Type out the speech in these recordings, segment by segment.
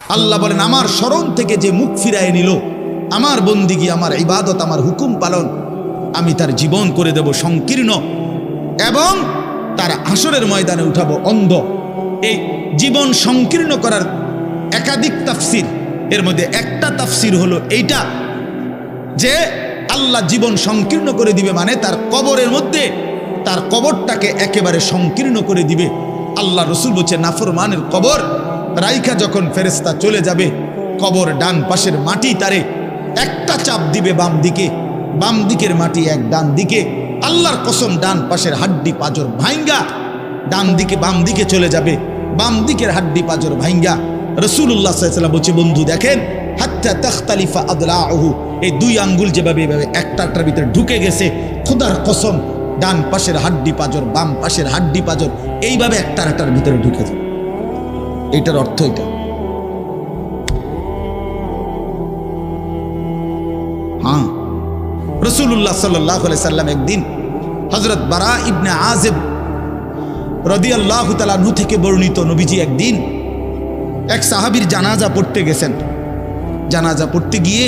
আল্লাহ বলেন, আমার স্মরণ থেকে যে মুখ ফিরায় নিল, আমার বন্দিগি, আমার ইবাদত, আমার হুকুম পালন, আমি তার জীবন করে দেব সংকীর্ণ এবং তার হাসরের ময়দানে উঠাবো অন্ধ। এই জীবন সংকীর্ণ করার একাধিক তাফসির, এর মধ্যে একটা তাফসির হলো এইটা যে আল্লাহ জীবন সংকীর্ণ করে দিবে, মানে তার কবরের মধ্যে তার কবরটাকে একেবারে সংকীর্ণ করে দিবে। আল্লাহ রসুল বলছে, নাফরমানের কবর রাইখা যখন ফেরেশতা চলে যাবে, কবর ডান পাশের মাটি তারে একটা চাপ দিবে বাম দিকে, বাম দিকের মাটি এক ডান দিকে, আল্লাহর কসম ডান পাশের হাড্ডি পাঁজর ভাঙ্গা ডান দিকে বাম দিকে চলে যাবে, বাম দিকের হাড্ডি পাঁজর ভাঙ্গা। রাসূলুল্লাহ সাল্লাল্লাহু আলাইহি ওয়াসাল্লাম বলছে, বন্ধু দেখেন, হাত্তা তাখতালিফা আদলাউহু, এই দুই আঙ্গুল যেভাবে এভাবে একটার ভিতরে ঢুকে গেছে, খোদার কসম ডান পাশের হাড্ডি পাঁজর বাম পাশের হাড্ডি পাঁজর এইভাবে একটার ভিতরে ঢুকে যায়। এটার অর্থ এটা। হ্যাঁ, রাসূলুল্লাহ সাল্লাল্লাহু আলাইহি সাল্লাম একদিন হযরত বারা ইবনে আযিব রাদিয়াল্লাহু তাআলা আনহু থেকে বর্ণিত, নবীজি একদিন এক সাহাবীর জানাজা পড়তে গেছেন। জানাজা পড়তে গিয়ে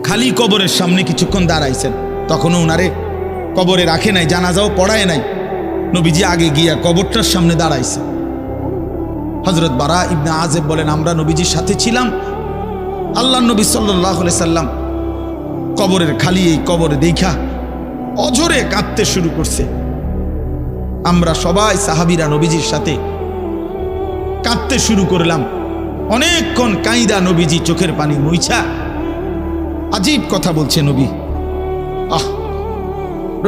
খালি কবরের সামনে কিছুক্ষণ দাঁড়াইছেন, তখনও উনারে কবরে রাখে নাই, জানাজাও পড়ায় নাই। নবীজি আগে গিয়া কবরটার সামনে দাঁড়াইছে। হযরত বারা ইবনে আযিব বলেন, আমরা নবীজির সাথে ছিলাম। আল্লাহর নবী সাল্লাল্লাহু আলাইহি সাল্লাম কবরের খালি এই কবরে দেখা অঝরে কাঁদতে শুরু করছে। আমরা সবাই সাহাবীরা নবীজির সাথে কাঁদতে শুরু করলাম। অনেকক্ষণ কাইদা নবীজি চোখের পানি মুইছা আজীব কথা বলছে নবী।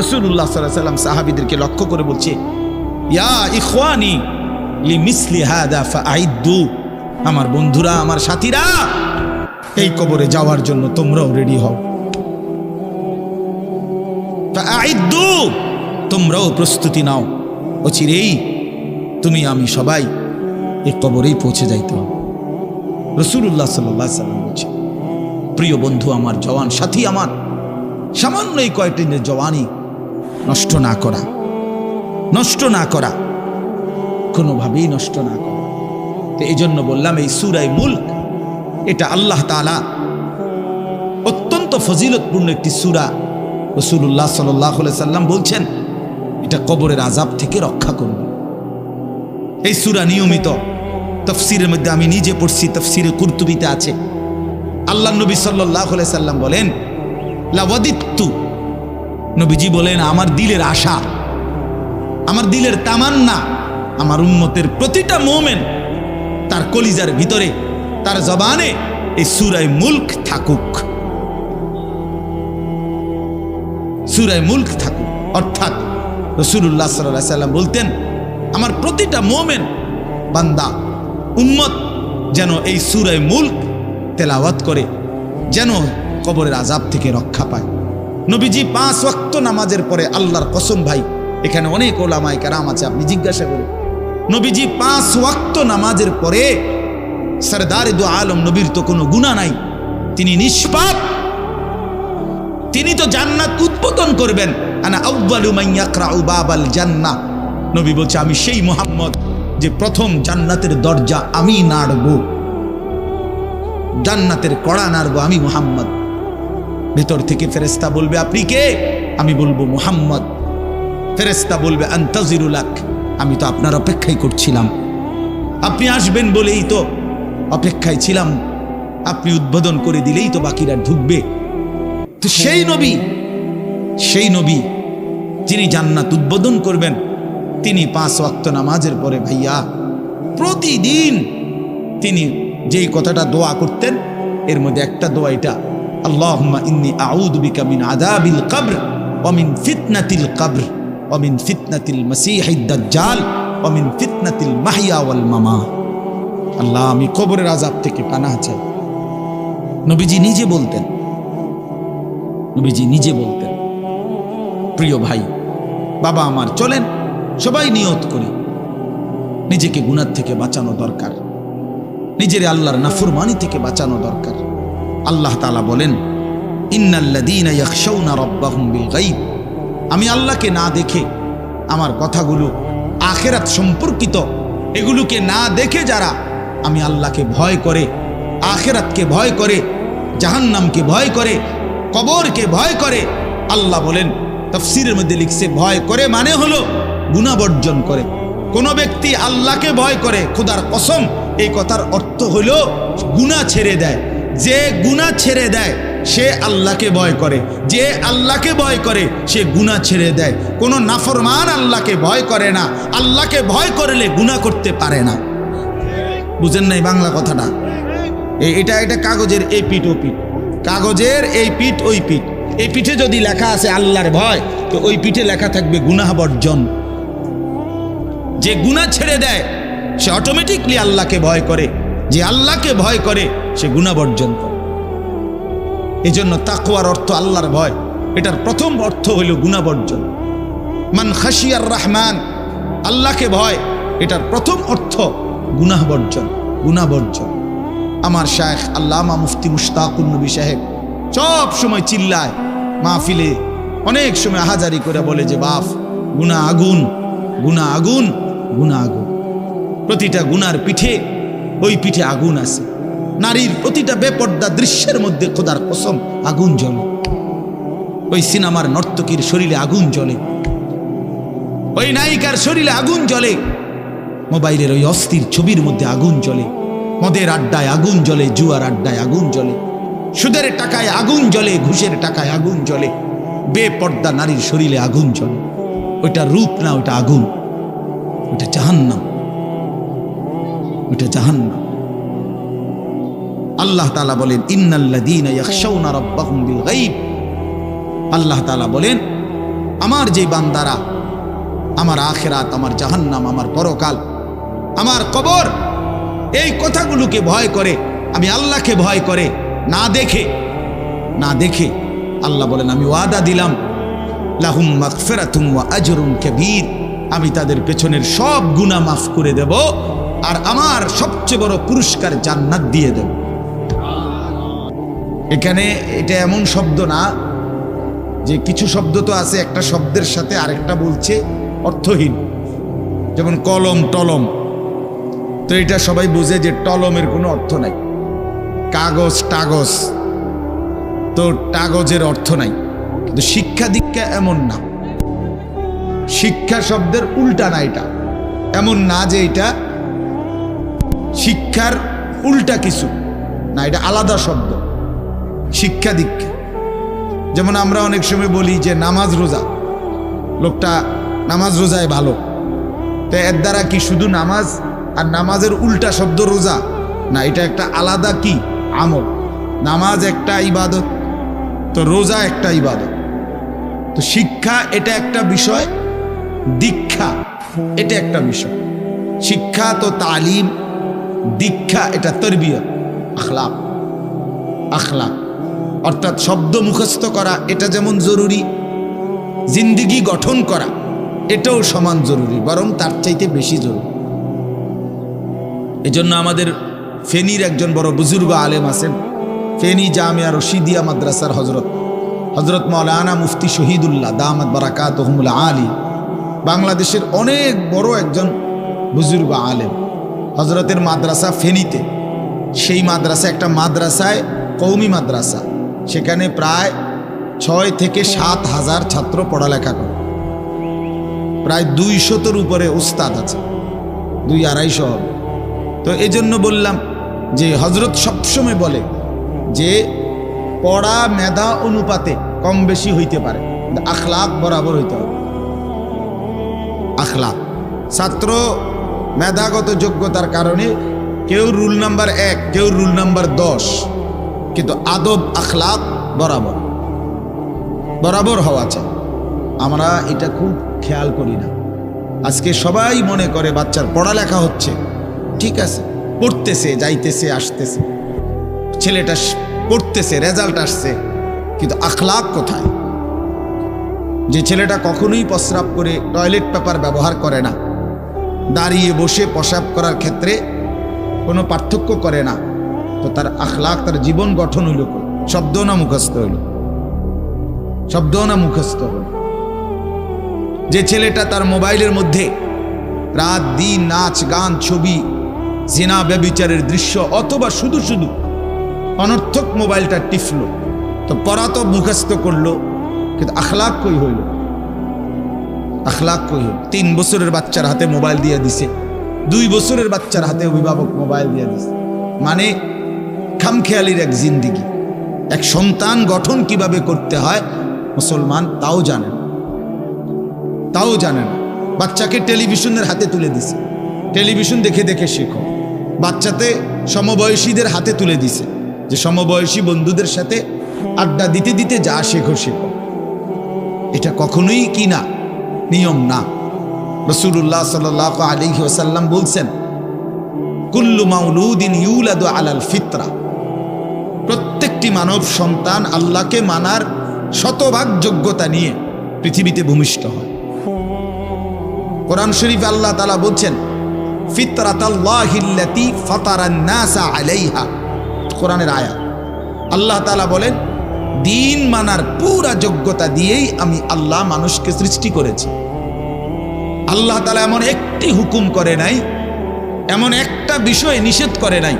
রাসূলুল্লাহ সাল্লাল্লাহু আলাইহি সাল্লাম সাহাবীদেরকে লক্ষ্য করে বলছে, ইয়া ইখওয়ানি লিমিসলি হাদা ফাআইদ্দু, আমার বন্ধুরা, আমার সাথীরা, এই কবরে যাওয়ার জন্য তোমরাও রেডি হও। ফাআইদ্দু, তোমরাও প্রস্তুতি নাও, অচিরেই তুমি আমি সবাই এই কবরেই পৌঁছে যাইতে হবে। রাসূলুল্লাহ সাল্লাল্লাহু আলাইহি সাল্লাম বলছে, প্রিয় বন্ধু আমার, জওয়ান সাথী আমার, সামান্য এই কয়েকটি দিনের জওয়ানি নষ্ট না করা, নষ্ট না করা, কোনোভাবেই নষ্ট না করা। তো এই জন্য বললাম, এই সূরা মুলক এটা আল্লাহ তাআলা অত্যন্ত ফজিলতপূর্ণ একটি সূরা। রাসূলুল্লাহ সাল্লাল্লাহু আলাইহি সাল্লাম বলছেন, এটা কবরের আযাব থেকে রক্ষা করবে। এই সূরা নিয়মিত তাফসীরের মধ্যে আমি নিজে পড়ছি, তাফসীরে কুরতুবীতে আছে। আল্লাহর নবী সাল্লাল্লাহু আলাইহি সাল্লাম বলেন, লাওয়াদিত্তু, নবীজি বলেন, আমার দিলের আশা, আমার দিলের তামান্না, আমার উম্মতের প্রতিটা মুমিন তার কলিজার ভিতরে, তার জবানে এই সূরা মুলক থাকুক, সূরা মুলক থাকুক। অর্থাৎ রাসূলুল্লাহ সাল্লাল্লাহু আলাইহি সাল্লাম বলতেন, আমার প্রতিটা মুমিন বান্দা উম্মত যেন এই সূরা মুলক তেলাওয়াত করে, যেন কবরের আযাব থেকে রক্ষা পায়। নবীজি 5 ওয়াক্ত নামাজের পরে, আল্লাহর কসম ভাই, এখানে অনেক ওলামায়ে কেরাম আছে, আপনি জিজ্ঞাসা করুন, নবীজি 5 ওয়াক্ত নামাজের পরে, সরদারে দু আলম নবীর তো কোনো গুনাহ নাই, তিনি নিষ্পাপ, তিনি তো জান্নাত উদ্বোধন করবেন। আনা আউয়ালু মান ইয়াকরাউ বাবাল জান্নাহ, নবী বলছে, আমি সেই মুহাম্মদ যে প্রথম জান্নাতের দরজা আমি নাড়ব, জান্নাতের কড়া নাড়ব আমি মুহাম্মদ। ভেতর থেকে ফেরেশতা বলবে, আপনি কে? আমি বলবো মুহাম্মদ। ফেরেশতা বলবে, আনতাজিরু লাক, আমি তো আপনার অপেক্ষাই করছিলাম, আপনি আসবেন বলেই তো অপেক্ষায় ছিলাম, আপনি উদ্বোধন করে দিলেই তো বাকিরা ঢুকবে। তো সেই নবী যিনি জান্নাত উদ্বোধন করবেন, তিনি 5 ওয়াক্ত নামাজের পরে ভাইয়া প্রতিদিন তিনি যেই কথাটা দোয়া করতেন, এর মধ্যে একটা দোয়া এটা, আল্লাহুম্মা ইন্নী আউযু বিকা মিন আযাবিল কবর ওয়া মিন ফিতনাতিল কবর ওয়া মিন ফিতনাতিল মাসীহিদ দাজ্জাল ওয়া মিন ফিতনাতিল মাহইয়া ওয়াল মামাত। আল্লাহ, আমি কবরের আযাব থেকে পানাহ চাই। নবীজি নিজে বলতেন, নবীজি নিজে বলতেন। প্রিয় ভাই, বাবা আমার, চলেন সবাই নিয়ত করি, নিজেকে গুনাহ থেকে বাঁচানো দরকার, নিজের আল্লাহর নাফরমানি থেকে বাঁচানো দরকার। আল্লাহ তাআলা বলেন, ইন্নাল্লাযীনা ইয়াখশাউনা রাব্বাহুম বিল গায়ব, আমি আল্লাহকে না দেখে, আমার কথাগুলো আখিরাত সম্পর্কিত, এগুলোকে না দেখে যারা আমি আল্লাহকে ভয় করে, আখিরাতকে ভয় করে, জাহান্নামকে ভয় করে, কবরকে ভয় করে। আল্লাহ বলেন, তাফসীরের মধ্যে লিখছে, ভয় করে মানে হলো গুনাহ বর্জন করে। কোন ব্যক্তি আল্লাহকে ভয় করে, খোদার কসম এই কথার অর্থ হলো গুনাহ ছেড়ে দেয়। যে গুনাহ ছেড়ে দেয় সে আল্লাহকে ভয় করে, যে আল্লাহকে ভয় করে সে গুনাহ ছেড়ে দেয়। কোন নাফরমান আল্লাহকে ভয় করে না, আল্লাহকে ভয় করলে গুনাহ করতে পারে না। বুঝেন নাই বাংলা কথাটা? এটা কাগজের এই পিঠ ও পিঠ, কাগজের এই পিঠ ওই পিঠ। এই পিঠে যদি লেখা আছে আল্লাহর ভয়, তো ওই পিঠে লেখা থাকবে গুনাহ বর্জন। যে গুনাহ ছেড়ে দেয় সে অটোমেটিকলি আল্লাহকে ভয় করে, যে আল্লাহকে ভয় করে সে গুনাহ বর্জন করে। এই জন্য তাকওয়ার অর্থ আল্লাহর ভয়, এটার প্রথম অর্থ হইল গুনাহ বর্জন। মান খাশিয়ার রহমান, আল্লাহকে ভয়, এটার প্রথম অর্থ গুনাহ বর্জন, গুনাহ বর্জন। আমার শায়েখ আল্লামা মুফতি মুশতাকুন নবী সাহেব সব সময় চিল্লায় মাহফিলে, অনেক সময় আহাজারি করে বলে যে বাপ, গুনাহ আগুন, গুনাহ আগুন, গুনাহ আগুন। প্রতিটা গুনার পিঠে ওই পিঠে আগুন আছে। নারীর প্রতিটা বেপর্দা দৃশ্যের মধ্যে খোদার কসম আগুন জ্বলে। ওই সিনেমার নর্তকীর শরীরে আগুন জ্বলে, ওই নায়িকার শরীরে আগুন জ্বলে, মোবাইলের ওই অস্থির ছবির মধ্যে আগুন জ্বলে, মদের আড্ডায় আগুন জ্বলে, জুয়ার আড্ডায় আগুন জ্বলে, সুদের টাকায় আগুন জ্বলে, ঘুষের টাকায় আগুন জ্বলে, বেপর্দা নারীর শরীরে আগুন জ্বলে। ওইটা রূপ না, ওইটা আগুন, ওইটা জাহান্নাম, ওইটা জাহান্নাম। আল্লাহ তাআলা বলেন, ইন্নাল্লাযীনা ইয়াখশাউনা রাব্বাহুম বিল গায়ব। আল্লাহ তাআলা বলেন, আমার যে বান্দারা আমার আখিরাত, আমার জাহান্নাম, আমার পরকাল, আমার কবর, এই কথাগুলোকে ভয় করে, আমি আল্লাহকে ভয় করে, না দেখে, না দেখে, আল্লাহ বলেন আমি ওয়াদা দিলাম, লাহুম মাগফিরাতুম ওয়া আজরুন কাবীর, আমি তাদের পেছনের সব গুনাহ মাফ করে দেব, আর আমার সবচেয়ে বড় পুরস্কার জান্নাত দিয়ে দেব। এখানে এটা এমন শব্দ না যে কিছু শব্দ তো আছে একটা শব্দের সাথে আরেকটা বলছে অর্থহীন, যেমন কলম টলম। তো এটা সবাই বুঝে যে টলমের কোনো অর্থ নাই, কাগজ টাগজ, তো কাগজের অর্থ নাই। কিন্তু শিক্ষা দীক্ষা এমন না, শিক্ষা শব্দের উল্টা না, এটা এমন না যে এটা শিক্ষার উল্টা কিছু না, এটা আলাদা শব্দ। শিক্ষা দীক্ষা যেমন আমরা অনেক সময় বলি যে নামাজ রোজা, লোকটা নামাজ রোজায় ভালো, তো এর দ্বারা কি শুধু নামাজ আর নামাজের উল্টা শব্দ রোজা না, এটা একটা আলাদা কি আমল। নামাজ একটা ইবাদত, তো রোজা একটা ইবাদত। তো শিক্ষা এটা একটা বিষয়, দীক্ষা এটা একটা বিষয়। শিক্ষা তো তালিম, দীক্ষা এটা তরবিয়ত, আখলাক। আখলাক অর্থাৎ শব্দ মুখস্থ করা এটা যেমন জরুরি, জিন্দিগি গঠন করা এটাও সমান জরুরি, বরং তার চাইতে বেশি জরুরি। এজন্য আমাদের ফেনীর একজন বড় বুজুর্গ আলেম আছেন, ফেনী জামিয়া রশিদিয়া মাদ্রাসার হজরত মাওলানা মুফতি শহীদুল্লাহ দামাত বারাকাতুহুমুল আলী, বাংলাদেশের অনেক বড় একজন বুজুর্গ আলেম। হজরতের মাদ্রাসা ফেনীতে, সেই মাদ্রাসা একটা মাদ্রাসায় কওমি মাদ্রাসা, সেখানে প্রায় 6 থেকে 7 হাজার ছাত্র পড়ালেখা করে, প্রায় 200-এর উপরে উস্তাদ আছে, 200-250 হবে। তো এই জন্য বললাম যে হজরত সবসময় বলে যে পড়া মেধা অনুপাতে কম বেশি হইতে পারে, আখলাক বরাবর হইতে হবে। আখলাক, ছাত্র মেধাগত যোগ্যতার কারণে কেউ রুল নাম্বার 1, কেউ রুল নাম্বার 10, কিন্তু আদব আখলাক বরাবর বরাবর হওয়া চাই। আমরা এটা খুব খেয়াল করি না। আজকে সবাই মনে করে বাচ্চার পড়ালেখা হচ্ছে, ঠিক আছে, পড়তেছে, যাইতেছে, আসতেছে, ছেলেটা পড়তেছে, রেজাল্ট আসছে, কিন্তু আখলাক কোথায়? যে ছেলেটা কখনোই প্রস্রাব করে টয়লেট পেপার ব্যবহার করে না, দাঁড়িয়ে বসে প্রস্রাব করার ক্ষেত্রে কোনো পার্থক্য করে না, তো তার আখলাক, তার জীবন গঠন হইল, শব্দ না মুখস্থ হইল, শব্দ না মুখস্থ হইল। যে ছেলেটা তার মোবাইলের মধ্যে রাত দিন নাচ গান ছবি জিনা ব্যভিচারের দৃশ্য, অথবা শুধু শুধু অনর্থক মোবাইলটা টিপল। তো পড়া তো মুখস্থ করলো, কিন্তু আখলাক কই হইল? আখলাক কই হইল? 3 বছরের বাচ্চার হাতে মোবাইল দিয়ে দিছে, 2 বছরের বাচ্চার হাতে অভিভাবক মোবাইল দিয়ে দিছে। মানে খামখেয়ালির এক জিন্দিগি। এক সন্তান গঠন কিভাবে করতে হয় মুসলমান তাও জানেন, তাও জানেন। বাচ্চাকে টেলিভিশনের হাতে তুলে দিছে, টেলিভিশন দেখে দেখে শেখো। বাচ্চাতে সমবয়সীদের হাতে তুলে দিছে, যে সমবয়সী বন্ধুদের সাথে আড্ডা দিতে দিতে যা শেখো শেখো। এটা কখনোই কি না, নিয়ম না। রাসূলুল্লাহ সাল্লাল্লাহু আলাইহি ওয়াসাল্লাম বলছেন, কুল্লু মাউলুদিন ইউলাদু আলাল ফিতরা, প্রত্যেকটি মানব সন্তান আল্লাহকে মানার শতভাগ যোগ্যতা নিয়ে পৃথিবীতে ভূমিষ্ঠ হয়। কোরআন শরীফে আল্লাহ তাআলা বলছেন, ফিতরাতাল্লাহিল্লাতী ফাতারান নাসা আলাইহা, কোরআনের আয়াত। আল্লাহ তাআলা বলেন, দিন মানার পুরা যোগ্যতা দিয়েই আমি আল্লাহ মানুষকে সৃষ্টি করেছি। আল্লাহ তাআলা এমন একটি হুকুম করে নাই, এমন একটা বিষয় নিষেধ করে নাই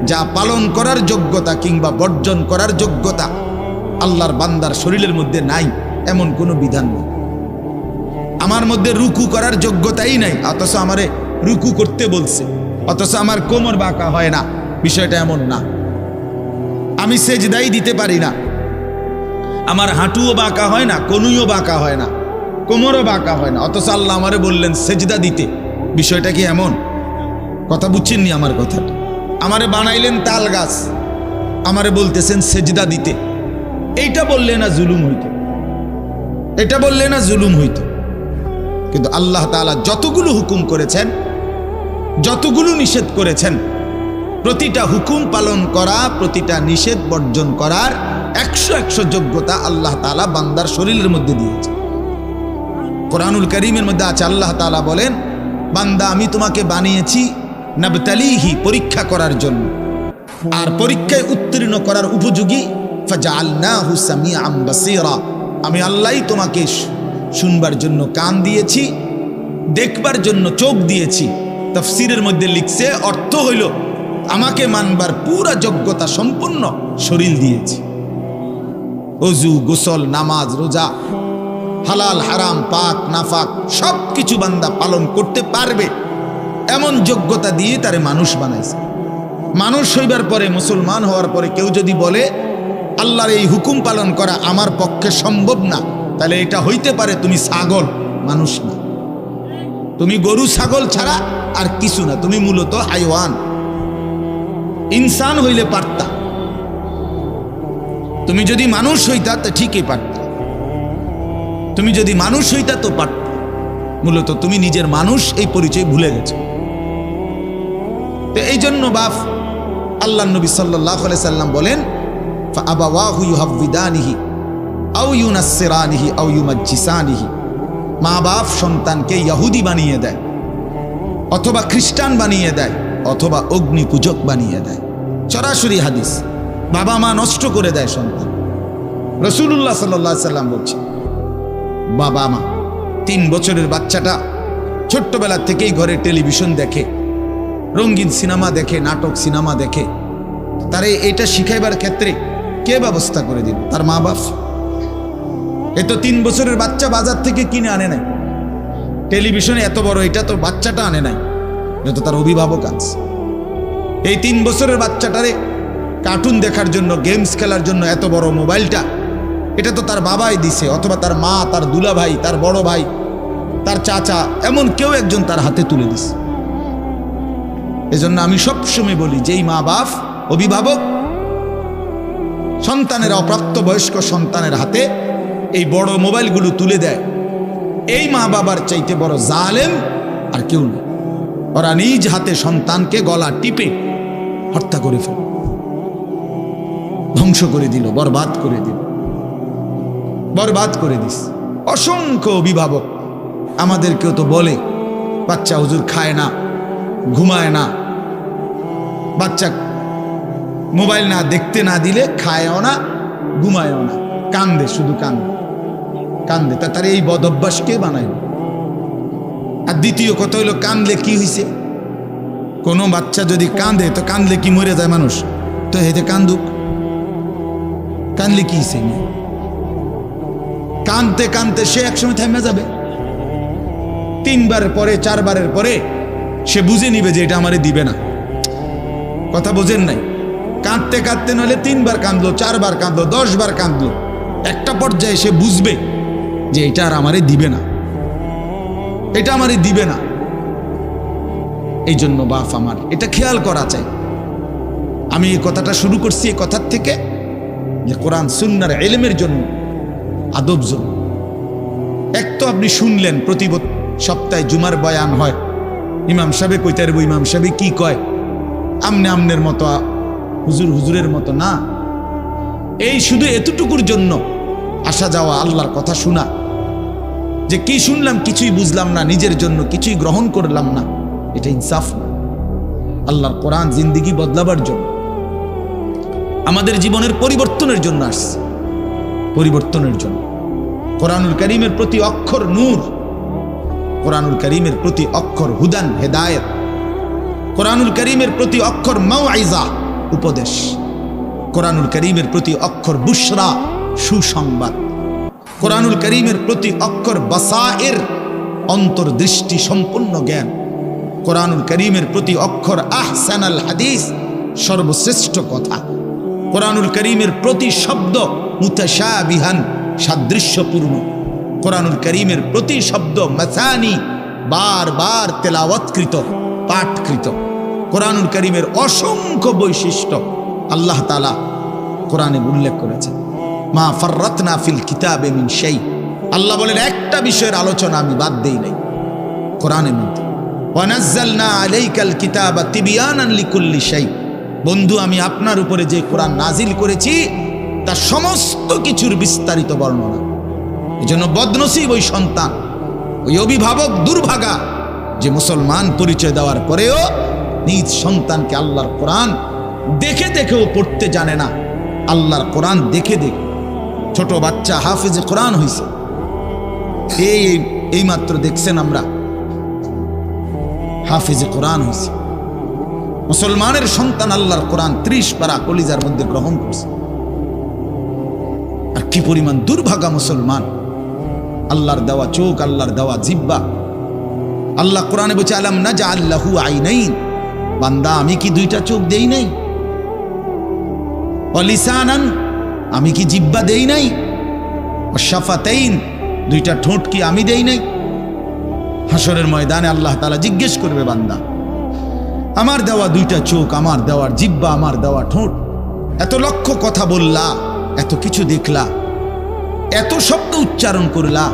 যা পালন করার যোগ্যতা কিংবা বর্জন করার যোগ্যতা আল্লাহর বান্দার শরীরের মধ্যে নাই, এমন কোনো বিধান নেই। আমার মধ্যে রুকু করার যোগ্যতাই নাই, অথচ আমারে রুকু করতে বলছে, অথচ আমার কোমর বাঁকা হয় না, বিষয়টা এমন না। আমি সেজদাই দিতে পারি না, আমার হাঁটুও বাঁকা হয় না, কনুইও বাঁকা হয় না, কোমরও বাঁকা হয় না, অথচ আল্লাহ আমারে বললেন সেজদা দিতে। বিষয়টা কি এমন? কথা বুঝছেননি আমার কথাটা? আমারে বানাইলেন তাল গাছ, আমারে বলতেছেন সেজদা দিতে। এইটা বললে না জুলুম হইতো? এটা বললে না জুলুম হইতো? কিন্তু আল্লাহ তাআলা যতগুলো হুকুম করেছেন, যতগুলো নিষেধ করেছেন, প্রতিটা হুকুম পালন করা, প্রতিটা নিষেধ বর্জন করার 100 যোগ্যতা আল্লাহ তাআলা বান্দার শরীরের মধ্যে দিয়েছে। কোরআনুল কারীমের মধ্যে আছে, আল্লাহ তাআলা বলেন, বান্দা আমি তোমাকে বানিয়েছি নাবতালিহি, পরীক্ষা করার জন্য, আর পরীক্ষায় উত্তীর্ণ করার উপযোগী। ফাজআলনাহু সামিআন বাসীরা, আমি আল্লাহই তোমাকে শুনবার জন্য কান দিয়েছি, দেখবার জন্য চোখ দিয়েছি। তাফসীরের মধ্যে লিখছে, অর্থ হইল আমাকে মানবার পুরা যোগ্যতা সম্পন্ন শরীর দিয়েছি। ওযু, গোসল, নামাজ, রোজা, হালাল হারাম, পাক নাফাক সব কিছু বান্দা পালন করতে পারবে এমন যোগ্যতা দিয়ে তারে মানুষ বানাইছে। মানুষ হইবার পরে, মুসলমান হওয়ার পরে কেউ যদি বলে আল্লাহর এই হুকুম পালন করা আমার পক্ষে সম্ভব না, তাহলে এটা হইতে পারে তুমি ছাগল, মানুষ না। তুমি গরু ছাগল ছাড়া আর কিছু না, তুমি মূলত হাইওয়ান। ইনসান হইলে পারতা, তুমি যদি মানুষ হইতা তো ঠিকই পারতা, তুমি যদি মানুষ হইতা তো পারতা। মূলত তুমি নিজের মানুষ এই পরিচয় ভুলে গেছো। তো এই জন্য বাপ, আল্লাহ নবী সাল্লাল্লাহু আলাইহি সাল্লাম বলেন, ফাআবাওয়াহু ইউহাব্বিদানিহি আও ইউনাসসিরানিহি আও ইউমাজ্জিসানিহি, মা বাপ সন্তানকে ইহুদি বানিয়ে দেয়, অথবা খ্রিস্টান বানিয়ে দেয়, অথবা অগ্নি পূজক বানিয়ে দেয়। সরাসরি হাদিস, বাবা মা নষ্ট করে দেয় সন্তান। রাসূলুল্লাহ সাল্লাল্লাহু আলাইহি সাল্লাম বলছেন, বাবা মা, 3 বছরের বাচ্চাটা ছোট্টবেলা থেকেই ঘরে টেলিভিশন দেখে, রঙিন সিনেমা দেখে, নাটক সিনেমা দেখে, তারে এটা শিখাইবার ক্ষেত্রে কে ব্যবস্থা করে দিল? তার মা বাপ। এ তো 3 বছরের বাচ্চা বাজার থেকে কিনে আনে নাই, টেলিভিশনে এত বড় এটা তো বাচ্চাটা আনে নাই, এটা তো তার অভিভাবক আছে। এই 3 বছরের বাচ্চাটারে কার্টুন দেখার জন্য, গেমস খেলার জন্য এত বড় মোবাইলটা, এটা তো তার বাবাই দিছে, অথবা তার মা, তার দুলা ভাই, তার বড় ভাই, তার চাচা, এমন কেউ একজন তার হাতে তুলে দিছে। এজন্য আমি সবসময় বলি, যেই মা বাপ, অভিভাবক সন্তানের, অপ্রাপ্তবয়স্ক সন্তানের হাতে এই বড় মোবাইলগুলো তুলে দেয়, এই মা বাবার চাইতে বড় জালেম আর কেউ না। ওরা নিজ হাতে সন্তানকে গলা টিপে হত্যা করে ফেল, ধ্বংস করে দিল, বরবাদ করে দিল, বরবাদ করে দিস। অসংখ্য অভিভাবক আমাদেরকেও তো বলে, বাচ্চা হুজুর খায় না, ঘুমায় না, বাচ্চা মোবাইল না দেখতে না দিলে খায়ও না, ঘুমায়ও না, কান্দে, শুধু কান্দে কান্দে। তার এই বদ অভ্যাস কে বানাইল? আর দ্বিতীয় কথা হইল, কান্দলে কি হয়েছে? কোনো বাচ্চা যদি কাঁদে তো কাঁদলে কি মরে যায় মানুষ? তো হেতে কান্দুক, কাঁদলে কি সে কাঁদতে কাঁদতে সে একসময় থেমে যাবে। 3 বারের পরে 4 বারের পরে সে বুঝে নিবে যে এটা আমারে দিবে না। কথা বোঝেন নাই? কাঁদতে কাঁদতে নইলে 3 বার কাঁদলো, 4 বার কাঁদলো, 10 বার কাঁদলো, একটা পর্যায়ে সে বুঝবে যে এটা আর আমারে দিবে না, এটা আমারে দিবে না। এই জন্য বাপ আমার এটা খেয়াল করা চাই। আমি এই কথাটা শুরু করছি এই কথার থেকে যে কোরআন সুন্নাহর ইলমের জন্য, আদব জন্য। এক তো আপনি শুনলেন প্রতি সপ্তাহে জুমার বয়ান হয়, ইমাম সাহেব কইতে পারবো, ইমাম সাহেব কি কয়, আমনে আমনের মতো, হুজুর হুজুরের মতো না। এই শুধু এতটুকুর জন্য আসা যাওয়া, আল্লাহর কথা শোনা, যে কি শুনলাম কিছুই বুঝলাম না, নিজের জন্য কিছুই গ্রহণ করলাম না, এটা ইনসাফ না। আল্লাহর কোরআন জিন্দেগি বদলাবার জন্য, আমাদের জীবনের পরিবর্তনের জন্য আসছে, পরিবর্তনের জন্য। কোরআনুল কারীমের প্রতি অক্ষর নূর, কোরআনুল কারীমের প্রতি অক্ষর হুদান হেদায়েত, কোরআনুল কারীমের প্রতি অক্ষর মাউইজা উপদেশ, কোরআনুল কারীমের প্রতি অক্ষর বুশরা সুসংবাদ, কোরআনুল কারীমের প্রতি অক্ষর বাসায়ের অন্তর্দৃষ্টি সম্পন্ন জ্ঞান, কোরআনুল কারীমের প্রতি অক্ষর আহসানাল হাদিস সর্বশ্রেষ্ঠ কথা, কোরআনুল কারীমের প্রতি শব্দ মুতাশাবিহান সাদৃশ্যপূর্ণ, কোরআনুল কারীমের প্রতি শব্দ মাসানি বারবার তেলাওয়াতকৃত পাঠকৃত। কোরআনুল কারীমের অসংখ্য বৈশিষ্ট্য আল্লাহ তাআলা কোরআনে উল্লেখ করেছেন। মা ফাররাতনা ফিল কিতাবে মিন শাই, আল্লাহ বলেন একটা বিষয়ের আলোচনা আমি বাদ দেই নাই কোরআনের মধ্যে। ওয়া নাযালনা আলাইকাল কিতাবা তিবয়ানান লিকুল্লি শাই, বন্ধু আমি আপনার উপরে যে কোরআন নাজিল করেছি তার সমস্ত কিছুর বিস্তারিত বর্ণনা। এজন্য বদনসিব ওই সন্তান, ওই অভিভাবক দুর্ভাগা যে মুসলমান পরিচয় দেওয়ার পরেও নিজ সন্তানকে আল্লাহর কোরআন দেখে দেখেও পড়তে জানে না। আল্লাহর কোরআন দেখে দেখে ছোট বাচ্চা হাফেজে কোরআন হয়েছে, এই মাত্র দেখছেন আমরা হাফেজে কোরআন হয়েছে। মুসলমানের সন্তান আল্লাহর কোরআন 30 পারা কলিজার মধ্যে গ্রহণ করছে। আর কি পরিমাণ দুর্ভাগা মুসলমান! আল্লাহর দেওয়া চোখ, আল্লাহর দেওয়া জিহ্বা। আল্লাহ কোরআনে বলছে আলাম নাজআল লাহু আইনাইন, বান্দা আমি কি 2টা চোখ দেই নাই? ওয়া লিসানান, আমি কি জিহ্বা দেই নাই? ওয়া শাফাতাইন, 2টা ঠোঁট কি আমি দেই নাই? হাসরের ময়দানে আল্লাহ তাআলা জিজ্ঞেস করবে বান্দা আমার দেওয়া 2টা চোখ, আমার দেওয়ার জিহ্বা, আমার দেওয়া ঠোঁট, এত লক্ষ কথা বললা, এত কিছু দেখলা, এত শব্দ উচ্চারণ করলা,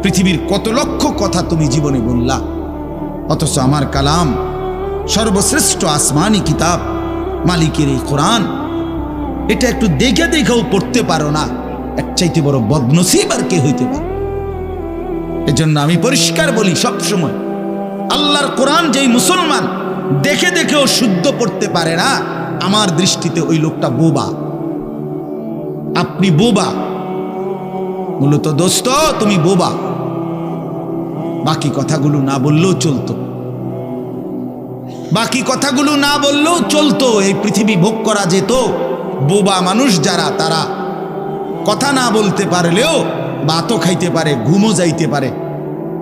পৃথিবীর কত লক্ষ কথা তুমি জীবনে বললা, অথচ আমার কালাম সর্বশ্রেষ্ঠ আসমানি কিতাব মালিকের এই কোরআন, এটা একটু দেখে দেখেও পড়তে পারো না। এর চাইতে বড় বদনসিব আর কে হইতে পারে? এজন্য আমি পরিষ্কার বলি সবসময়, আল্লাহর কোরআন যেই মুসলমান দেখে দেখেও শুদ্ধ পড়তে পারে না, আমার দৃষ্টিতে ওই লোকটা বোবা। আপনি বোবা, মূলত দোস্ত তুমি বোবা। বাকি কথাগুলো না বললেও চলতো, বাকি কথাগুলো না বললেও চলতো, এই পৃথিবী ভোগ করা যেত। বোবা মানুষ যারা, তারা কথা না বলতে পারলেও ভাতও খাইতে পারে, ঘুমও যাইতে পারে,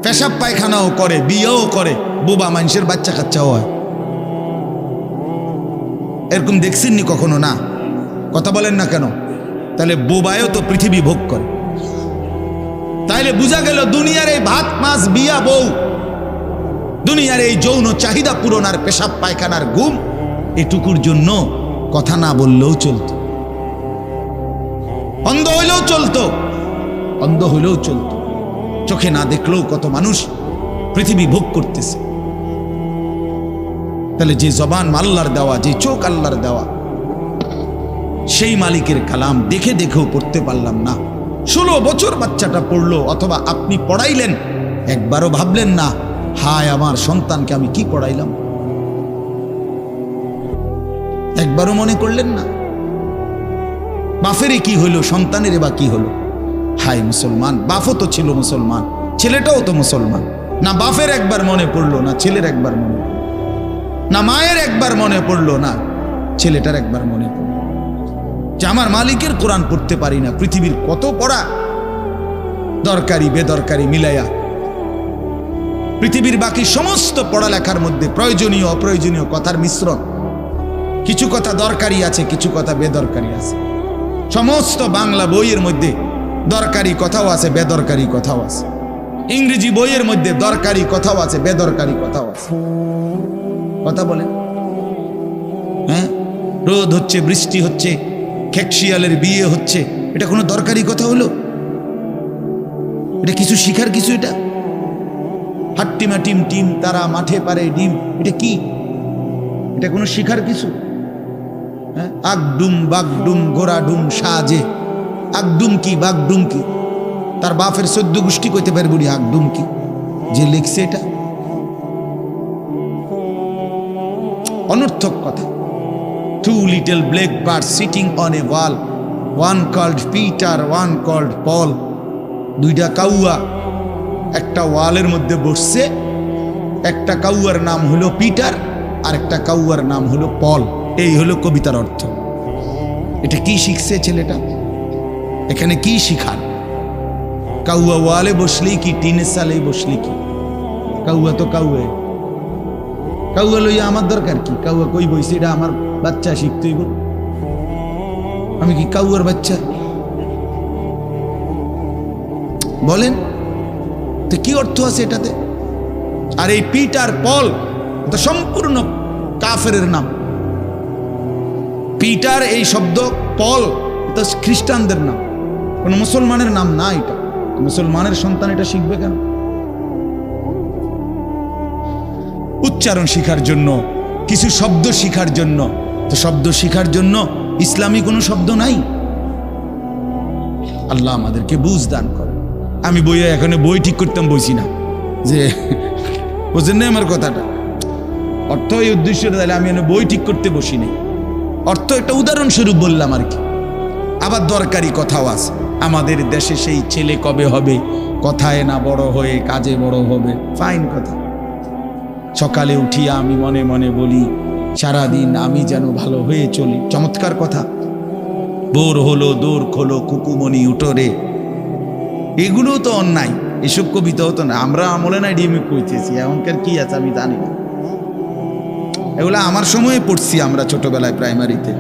পেশাব পায়খানাও করে, বিয়েও করে, বোবা মানুষের বাচ্চা কাচ্চাও হয়। এরকম দেখছেননি কখনো? না, কথা বলেন না কেন? তাহলে বোবায়ও তো পৃথিবী ভোগ করে। তাইলে বোঝা গেল দুনিয়ার এই ভাত মাছ বিয়া বউ, দুনিয়ার এই যৌন চাহিদা পূরণ আর পেশাব পায়খানার ঘুম, এটুকুর জন্য কথা না বললেও চলতো, অন্ধ হইলেও চলতো, অন্ধ হইলেও চলতো, চোখে না দেখলেও কত মানুষ পৃথিবী ভোগ করতেছে। তাহলে যে জবান আল্লাহর দেওয়া, যে চোখ আল্লাহর দেওয়া, সেই মালিকের কালাম দেখে দেখেও পড়তে পারলাম না। 16 বছর বাচ্চাটা পড়লো, অথবা আপনি পড়াইলেন, একবারও ভাবলেন না হায় আমার সন্তানকে আমি কি পড়াইলাম? একবারও মনে করলেন না বাফেরই কি হইলো, সন্তানের বা কি হলো? হায় মুসলমান, বাফও তো ছিল মুসলমান, ছেলেটাও তো মুসলমান, না বাফের একবার মনে পড়লো, না ছেলের একবার মনে পড়লো। না মায়ের একবার মনে পড়লো, না ছেলেটার একবার মনে পড়লো যে আমার মালিকের কোরআন পড়তে পারি না। পৃথিবীর কত পড়া, দরকারি বেদরকারি মিলাইয়া পৃথিবীর বাকি সমস্ত পড়ালেখার মধ্যে প্রয়োজনীয় অপ্রয়োজনীয় কথার মিশ্রণ। কিছু কথা দরকারি আছে, কিছু কথা বেদরকারি আছে। সমস্ত বাংলা বইয়ের মধ্যে দরকারি কথাও আছে, বেদরকারি কথাও আছে। ইংরেজি বইয়ের মধ্যে দরকারি কথাও আছে, বেদরকারি কথাও আছে। কথা বলেন, হ্যাঁ? রোদ হচ্ছে, বৃষ্টি হচ্ছে, খেকশিয়ালের বিয়ে হচ্ছে, এটা কোনো দরকারি কথা হলো? এটা কিছু শিখার কিছু? এটা হাট্টিমা টিম টিম তারা মাঠে পারে ডিম, এটা কি? এটা কোনো শিখার কিছু? হ্যাঁ, আগডুম বাগডুম গোড়াডুম সাজে। আগডুম কি বাগডুম কি? তার বাপের 14 গোষ্ঠী কইতে পারবো আগডুম কি? যে লিখছে এটা অনর্থক কথা। Two little black birds sitting on a wall, one called Peter, one called Paul. দুইটা কাউয়া একটা ওয়ালের মধ্যে বসছে, একটা কাউয়ার নাম হলো পিটার আর একটা কাউয়ার নাম হলো পল। এই হলো কবিতার অর্থ। এটা কি শিখছে ছেলেটা? এখানে কি শিখার? কাউয়া ওয়ালে বসলেই কি, টিনের সালে বসলে কি? কাউয়া তো কাউয়া, কাউয়া লইয়া আমার দরকার কি? কাউয়া কই বইছে, এটা আমার বাচ্চা শিখতেই বল। আমি কি কাউয়ার বাচ্চা? বলেন তো কি অর্থ আছে এটাতে? আর এই পিটার পল তো সম্পূর্ণ কাফেরের নাম। পিটার এই শব্দ, পল এটা খ্রিস্টানদের নাম, কোন মুসলমানের নাম না। এটা মুসলমানের সন্তান, এটা শিখবে কেন? উচ্চারণ শিখার জন্য, কিছু শব্দ শিখার জন্য। তো শব্দ শিখার জন্য ইসলামী কোনো শব্দ নাই। আল্লাহ আমাদেরকে বুঝ দান করে। আমি বইয়ে এখানে বই ঠিক করতাম বসি না, যে বুঝেন না আমার কথাটা। অর্থ এই উদ্দেশ্যটা, তাহলে আমি বই ঠিক করতে বসি নাই। অর্থ একটা উদাহরণস্বরূপ বললাম আর কি। আবার দরকারি কথাও আছে। আমাদের দেশে সেই ছেলে কবে হবে, কথায় না বড় হয়ে কাজে বড় হবে। ফাইন কথা। সকালে উঠিয়া আমি মনে মনে বলি, সারাদিন আমি যেন ভালো হয়ে চলি। চমৎকার কথা। বোর হলো দৌড় খোলো কুকুমনি উঠোরে, এগুলো তো অন্যায়। এসব কবিতাও তো না, আমরা আমলে নাই ডিএমএ কইতেছি। এখনকার কি আছে আমি জানি না। এগুলো আমার সময়ে পড়ছি আমরা ছোটবেলায় প্রাইমারিতে।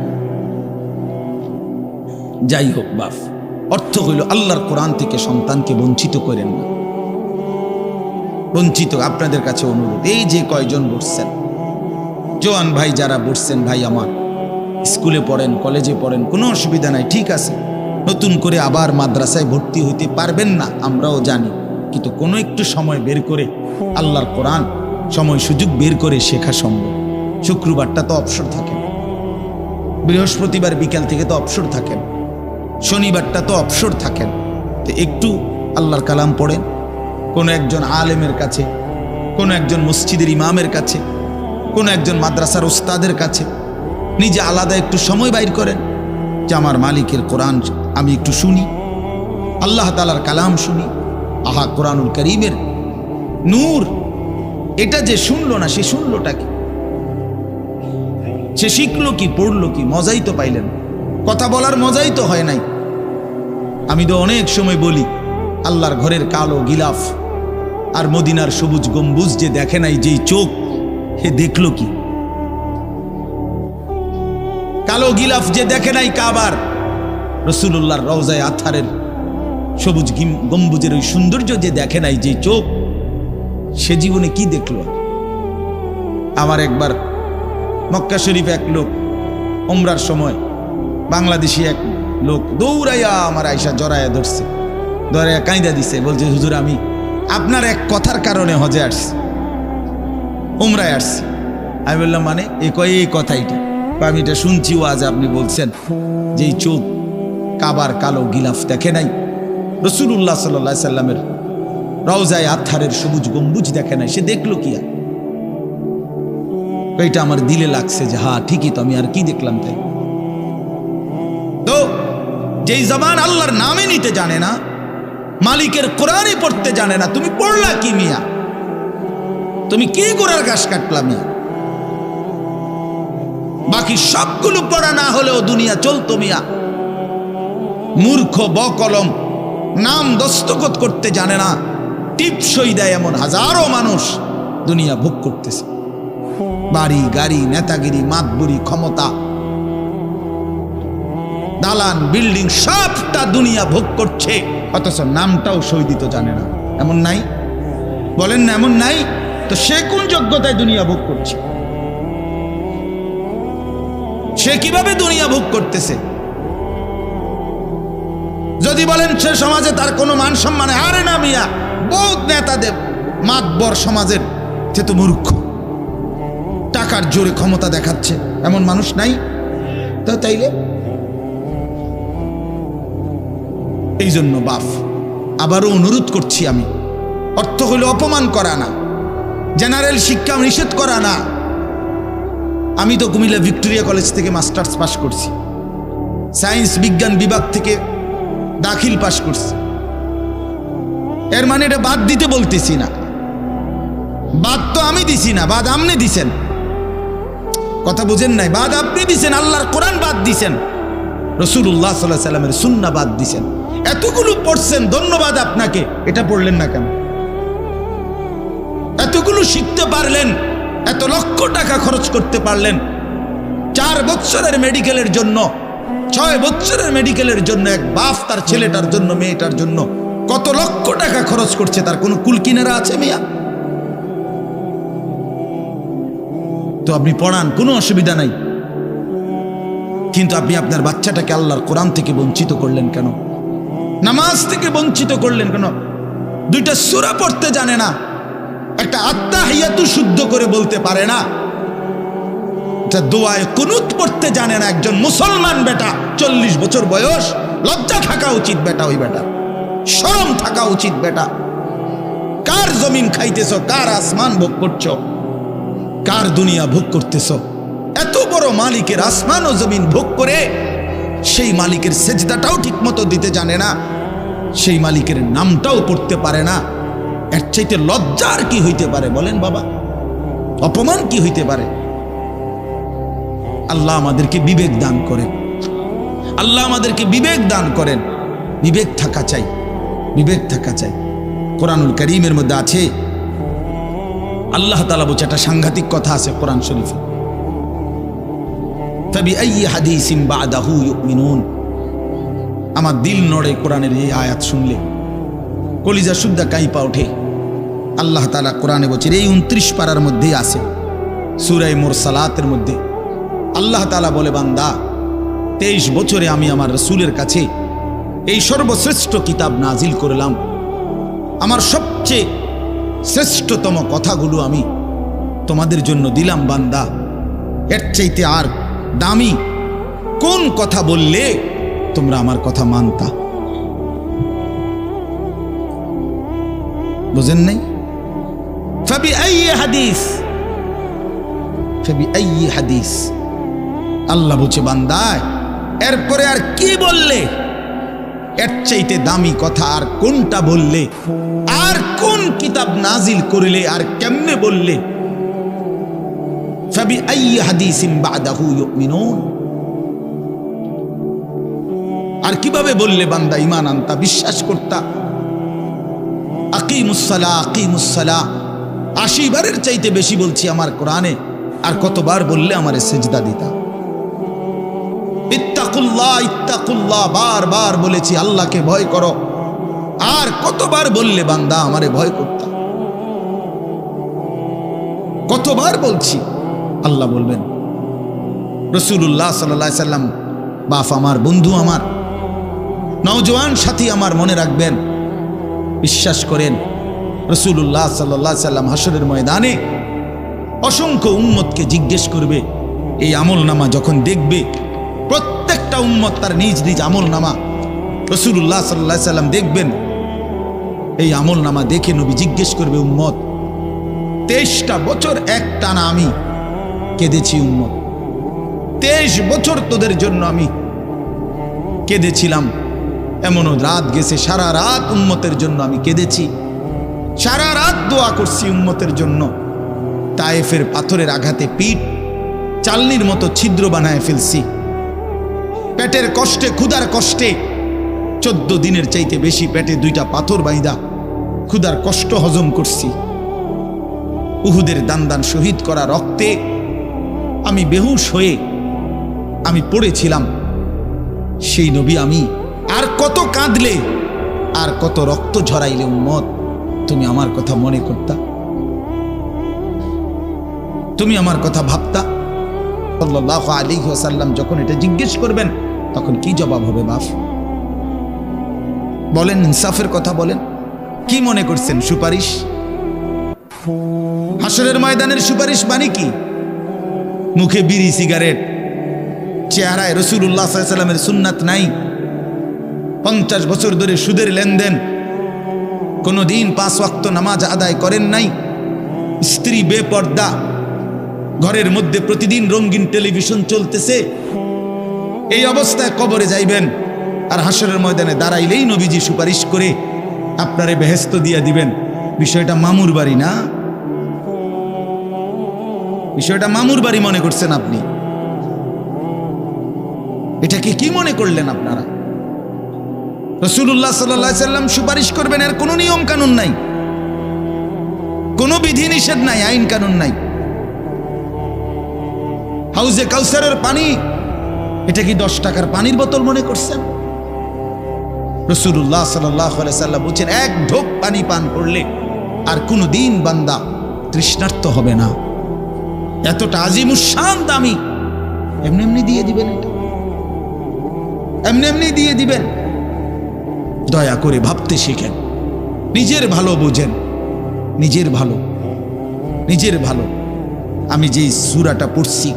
যাই হোক বাপ, অর্থ হইল আল্লাহর কোরআন থেকে সন্তানকে বঞ্চিত করেন না। বঞ্চিত আপনাদের কাছে অনুরোধ। এই যে কয়জন বসছেন, জোয়ান ভাই যারা বসছেন, ভাই আমার, স্কুলে পড়েন, কলেজে পড়েন, কোনো অসুবিধা নাই, ঠিক আছে। নতুন করে আবার মাদ্রাসায় ভর্তি হইতে পারবেন না, আমরাও জানি। কিন্তু কোনো একটু সময় বের করে আল্লাহর কোরআন সময় সুযোগ বের করে শেখা সম্ভব। শুক্রবারটা তো অবসর থাকেন, বৃহস্পতিবার বিকাল থেকে তো অবসর থাকেন, শনিবারটা তো অবসর থাকেন। তো একটু আল্লাহর কালাম পড়েন, কোনো একজন আলেমের কাছে, কোনো একজন মসজিদের ইমামের কাছে, কোনো একজন মাদ্রাসার ওস্তাদের কাছে নিজে আলাদা একটু সময় বাইর করেন যে আমার মালিকের কোরআন আমি একটু শুনি, আল্লাহ তাআলার কালাম শুনি। আহা, কোরআনুল কারীমের নূর। এটা যে শুনলো না, সে শুনলোটা কি? সে শিখলো কি, পড়লো কি? মজাই তো পাইলেন। কথা বলার মজাই তো হয় নাই। আমি তো অনেক সময় বলি, আল্লাহর ঘরের কালো গিলাফ আর মদিনার সবুজ গম্বুজ যে দেখে নাই, যেই চোখ, হে দেখলো কি? কালো গিলাফ যে দেখে নাই কাবার, রাসূলুল্লাহর রওজায়ে আতহারের সবুজ গম্বুজের ওই সৌন্দর্য যে দেখে নাই, যে চোখ, সে জীবনে কি দেখলো? আমার একবার মক্কা শরীফ এক লোক উমরার সময়, বাংলাদেশি এক লোক দৌড়াইয়া আমার আয়সা জড়াইয়া ধরছে, ধরাইয়া কাঁদা দিছে, বলছে হুজুর আমি আপনার এক কথার কারণে হজে আসছি, উমরায় আসছি। আমি বললাম মানে? এই কথাইটা আমি এটা শুনছি আজ আপনি বলছেন যে চোখ কাবার কালো গিলাফ দেখে নাই, রাসূলুল্লাহ সাল্লাল্লাহু আলাইহি সাল্লামের রওজায়ে আতহারের সবুজ গম্বুজ দেখে নাই, সে দেখলো কি? আর এটা আমার দিলে লাগছে যে হ্যাঁ ঠিকই তো, আমি আর কি দেখলাম? তাই তো যেই জবান আল্লাহর নামে নিতে জানে না, মালিকের কোরআনই পড়তে জানে না, তুমি পড়লা কি মিয়া? তুমি কি গোড়ার ঘাস কাটলা মিয়া? বাকি সবগুলো পড়া না হলেও দুনিয়া চলতো মিয়া। মূর্খ বকলম, নাম দস্তখত করতে জানে না, টিপসই দেয় এমন হাজারো মানুষ দুনিয়া ভোগ করতেছে। বাড়ি গাড়ি, নেতাগিরি, মাতবুরি, ক্ষমতা, দালান বিল্ডিং সবটা দুনিয়া ভোগ করছে, অথচ নামটাও সই দিতে জানে না। এমন নাই? বলেন না এমন নাই? তো সে কোন যোগ্যতায় দুনিয়া ভোগ করছে? সে কিভাবে দুনিয়া ভোগ করতেছে? যদি বলেন সে সমাজে তার কোনো মান সম্মান, আরে না মিয়া, বহুত নেতাদের মাতবর সমাজের, সে তো মূর্খ, টাকার জোরে ক্ষমতা দেখাচ্ছে, এমন মানুষ নাই? তো তাইলে এই জন্য বাপ আবারও অনুরোধ করছি আমি, অর্থ হলো অপমান করা না, জেনারেল শিক্ষা নিষেধ করা না। আমি তো কুমিল্লা ভিক্টোরিয়া কলেজ থেকে মাস্টার্স পাস করছি, সায়েন্স বিজ্ঞান বিভাগ থেকে দাখিল পাস করছি। এর মানে এটা বাদ দিতে বলতেছি না, বাদ তো আমি দিছি না, বাদ আপনি দিছেন। কথা বুঝেন নাই? বাদ আপনি দিছেন, আল্লাহর কোরআন বাদ দিছেন, রাসূলুল্লাহ সাল্লাল্লাহু আলাইহি সাল্লামের সুন্নাহ বাদ দিছেন। এতগুলো পড়ছেন, ধন্যবাদ আপনাকে। এটা পড়লেন না কেন? এতগুলো শিখতে পারলেন, এত লক্ষ টাকা খরচ করতে পারলেন, 4 বছরের মেডিকেলের জন্য, 6 বছরের মেডিকেলের জন্য এক বাপ তার ছেলেটার জন্য, মেয়েটার জন্য কত লক্ষ টাকা খরচ করছে, তার কোনো কুল কিনারা আছে মিয়া? তো আপনি পড়ান, কোনো অসুবিধা নাই, কিন্তু আপনি আপনার বাচ্চাটাকে আল্লাহর কোরআন থেকে বঞ্চিত করলেন কেন? নামাজ থেকে বঞ্চিত করলেন কেন? 2টা সূরা পড়তে জানে না, একটা আত্তাহিয়াতু শুদ্ধ করে বলতে পারে না, একটা দোয়ায়ে কুনুত পড়তে জানে না। একজন মুসলমান বেটা, 40 বছর বয়স, লজ্জা থাকা উচিত বেটা, ওই বেটা শরম থাকা উচিত বেটা। কার জমিন খাইতেছ, কার আসমান ভোগ করছো, কার দুনিয়া ভোগ করতেছ? এত বড় মালিকের আসমান ও জমিন ভোগ করে সেই মালিকের সেজদাটাও ঠিক মতো দিতে জানে না, সেই মালিকের নামটাও পড়তে পারে না। এর চাইতে লজ্জা আর কি হইতে পারে বলেন বাবা? অপমান কি হইতে পারে? আল্লাহ আমাদেরকে বিবেক দান করেন, আল্লাহ আমাদেরকে বিবেক দান করেন। বিবেক থাকা চাই, বিবেক থাকা চাই। কোরআনুল কারীমের মধ্যে আছে, আল্লাহ তাআলা বলছে, একটা সাংঘাতিক কথা আছে কোরআন শরীফে, ফাবিআইয়ি হাদিসিন বা'দাহু ইউমিনুন। আমার দিল নড়ে কোরআনের এই আয়াত শুনলে, কলিজা শুদ্ধা কাঁইপা ওঠে। আল্লাহ তাআলা কোরআনে বলছে, এই 29 পারার মধ্যেই আছে, সূরা মুরসালাতের মধ্যে আল্লাহ তাআলা বলে, বান্দা 23 বছরে আমি আমার রাসূলের কাছে এই সর্বশ্রেষ্ঠ কিতাব নাজিল করলাম, আমার সবচেয়ে শ্রেষ্ঠতম কথাগুলো আমি তোমাদের জন্য দিলাম। বান্দা, এর চাইতে আর দামি কোন কথা বললে তোমরা আমার কথা মানতা? বুঝেন নাই? ফাবিআইয়ি হাদিস, ফাবিআইয়ি হাদিস। আল্লাহ বলছে, বান্দা এরপরে আর কি বললে, এর চাইতে দামি কথা আর কোনটা বললে, আর কোন কিতাব নাজিল করলে, আর কেমনে বললে? ফাবিআইয়ি হাদিসিন বা'দাহু ইউমিনুন। আর কিভাবে বললে বান্দা ঈমান আনতা, বিশ্বাস করতা? আকিমুস সালাহ, আকিমুস সালাহ 80 বারের চাইতে বেশি বলছি আমার কোরআনে, আর কতবার বললে আমারে সিজদা দিতা? ইত্তাকুল্লাহ, ইত্তাকুল্লাহ বারবার বলেছি, আল্লাহকে ভয় করো, আর কতবার বললে বান্দা আমারে ভয় করতা? কতবার বলছি? আল্লাহ বলবেন, রাসূলুল্লাহ সাল্লাল্লাহু আলাইহি সাল্লাম বাপ আমার, বন্ধু আমার, নওজোয়ান সাথী আমার, মনে রাখবেন, বিশ্বাস করেন, রাসূলুল্লাহ সাল্লাল্লাহু আলাইহি সাল্লাম হাসরের ময়দানে অসংখ্য উম্মতকে জিজ্ঞেস করবে। এই আমল নামা যখন দেখবে, প্রত্যেকটা উম্মত তার নিজ নিজ আমল নামা, রাসূলুল্লাহ সাল্লাল্লাহু আলাইহি সাল্লাম দেখবেন, এই আমল নামা দেখে নবী জিজ্ঞেস করবে, উম্মত 23টা বছর একটানা আমি কেঁদেছি, উম্মত 23 বছর তোদের জন্য আমি কেঁদেছিলাম, এমনও রাত গেছে সারা রাত উম্মতের জন্য আমি কেঁদেছি, সারা রাত দোয়া করছি উম্মতের জন্য। তায়েফের পাথরের আঘাতে পিঠ, চালনির মতো ছিদ্র বানায় ফেলছি। পেটের কষ্টে, ক্ষুধার কষ্টে 14 দিনের চাইতে বেশি পেটে 2টা পাথর বাইদা ক্ষুধার কষ্ট হজম করছি। উহুদের দান শহীদ করা রক্তে আমি বেহুশ হয়ে আমি পড়েছিলাম। সেই নবী আমি আর কত কাঁদলে, আর কত রক্ত ঝরাইলে উম্মত তুমি আমার কথা মনে করতা, তুমি আমার কথা ভাবতা? সাল্লাল্লাহু আলাইহি ওয়াসাল্লাম যখন এটা জিজ্ঞেস করবেন তখন কি জবাব হবে? বাপ বলেন, ইনসাফের কথা বলেন। কি মনে করছেন সুপারিশ? হাসরের ময়দানের সুপারিশ মানে কি? মুখে বিড়ি, সিগারেট, চেহারায় রাসূলুল্লাহ সাল্লাল্লাহু আলাইহি ওয়াসাল্লামের সুন্নাত নাই, 50 বছর ধরে সুদের লেনদেন, কোনোদিন 5 ওয়াক্ত নামাজ আদায় করেন নাই, স্ত্রী বেপর্দা, ঘরের মধ্যে প্রতিদিন রঙিন টেলিভিশন চলতেছে। এই অবস্থায় কবরে যাইবেন, আর হাসরের ময়দানে দাঁড়াইলেই নবীজি সুপারিশ করে আপনারে বেহেশত দিয়া দিবেন। বিষয়টা মামুর বাড়ি না, বিষয়টা মামুর বাড়ি মনে করছেন আপনি। এটাকে কি মনে করলেন আপনারা? রাসূলুল্লাহ সাল্লাল্লাহু আলাইহি ওয়াসাল্লাম সুপারিশ করবেন, এর কোনো নিয়ম কানুন নাই, কোনো বিধি নিষেধ নাই, আইন কানুন নাই। হাউজে কাউসারের পানি, এটা কি 10 টাকার পানির বোতল মনে করছেন? রাসূলুল্লাহ সাল্লাল্লাহু আলাইহি ওয়াসাল্লাম বলেছেন, 1 ঢোক পানি পান করলে আর কোনোদিন বান্দা তৃষ্ণার্ত হবে না। এতটা আজিমুশান দামি, এমনি এমনি দিয়ে দিবেন? এটা এমনি এমনি দিয়ে দিবেন? দয়া করে ভাবতে শিখেন, নিজের ভালো বোঝেন, নিজের ভালো, নিজের ভালো। আমি যেই সূরাটা পড়ছি,